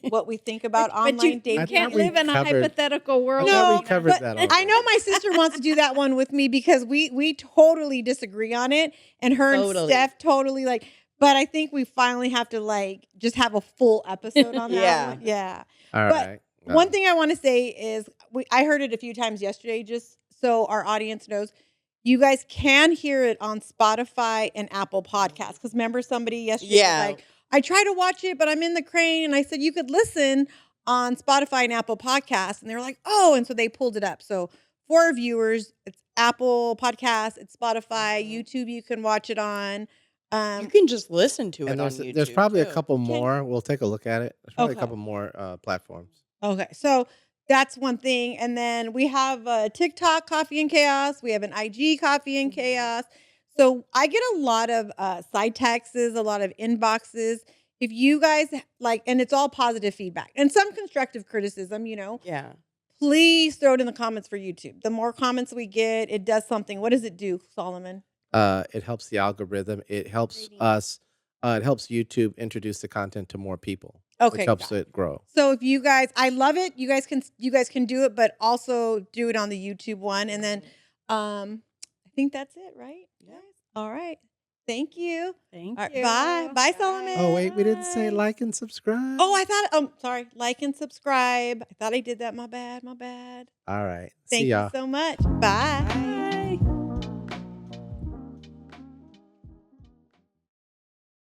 [SPEAKER 1] what we think about online dating.
[SPEAKER 3] You can't
[SPEAKER 4] thought we
[SPEAKER 3] live in a
[SPEAKER 4] covered-
[SPEAKER 3] hypothetical world.
[SPEAKER 4] I thought
[SPEAKER 1] No,
[SPEAKER 4] we covered
[SPEAKER 1] but
[SPEAKER 4] that
[SPEAKER 1] I
[SPEAKER 4] already.
[SPEAKER 1] know my sister wants to do that one with me because we totally disagree on it, and her and
[SPEAKER 2] Totally.
[SPEAKER 1] Steph totally like. But I think we finally have to like just have a full episode on that
[SPEAKER 2] Yeah.
[SPEAKER 1] one. Yeah.
[SPEAKER 4] All
[SPEAKER 1] But
[SPEAKER 4] right.
[SPEAKER 1] One thing I want to say is I heard it a few times yesterday, just so our audience knows. You guys can hear it on Spotify and Apple Podcasts. Because remember somebody yesterday was like, I try to watch it, but I'm in the crane. And I said, you could listen on Spotify and Apple Podcasts. And they were like, oh. And so they pulled it up. So for our viewers, it's Apple Podcasts, it's Spotify, YouTube you can watch it on.
[SPEAKER 2] You can just listen to it
[SPEAKER 4] And
[SPEAKER 2] on
[SPEAKER 4] there's,
[SPEAKER 2] YouTube.
[SPEAKER 4] there's probably a
[SPEAKER 2] too.
[SPEAKER 4] couple more. We'll take a look at it. There's probably
[SPEAKER 1] Okay.
[SPEAKER 4] a couple more platforms.
[SPEAKER 1] Okay. So That's one thing, and then we have a TikTok Coffee and Chaos, we have an IG Coffee and Chaos. So I get a lot of side texts, a lot of inboxes. If you guys like, and it's all positive feedback and some constructive criticism,
[SPEAKER 2] Yeah.
[SPEAKER 1] please throw it in the comments for YouTube. The more comments we get, it does something. What does it do, Solomon?
[SPEAKER 4] It helps the algorithm. It helps
[SPEAKER 3] Rating.
[SPEAKER 4] us. It helps YouTube introduce the content to more people, which
[SPEAKER 1] Okay,
[SPEAKER 4] helps
[SPEAKER 1] got it.
[SPEAKER 4] it grow.
[SPEAKER 1] So if you guys, I love it. You guys can do it, but also do it on the YouTube one. And then, I think that's it, right?
[SPEAKER 2] Yeah.
[SPEAKER 1] Guys? All right. Thank you.
[SPEAKER 3] Thank
[SPEAKER 1] All right,
[SPEAKER 3] you.
[SPEAKER 1] bye. Bye, Solomon.
[SPEAKER 4] Oh wait, we didn't say
[SPEAKER 1] Bye.
[SPEAKER 4] like and subscribe.
[SPEAKER 1] Oh, I thought. Sorry. Like and subscribe. I thought I did that. My bad. My bad.
[SPEAKER 4] All right.
[SPEAKER 1] Thank
[SPEAKER 4] See
[SPEAKER 1] you
[SPEAKER 4] y'all.
[SPEAKER 1] so much. Bye.
[SPEAKER 3] Bye.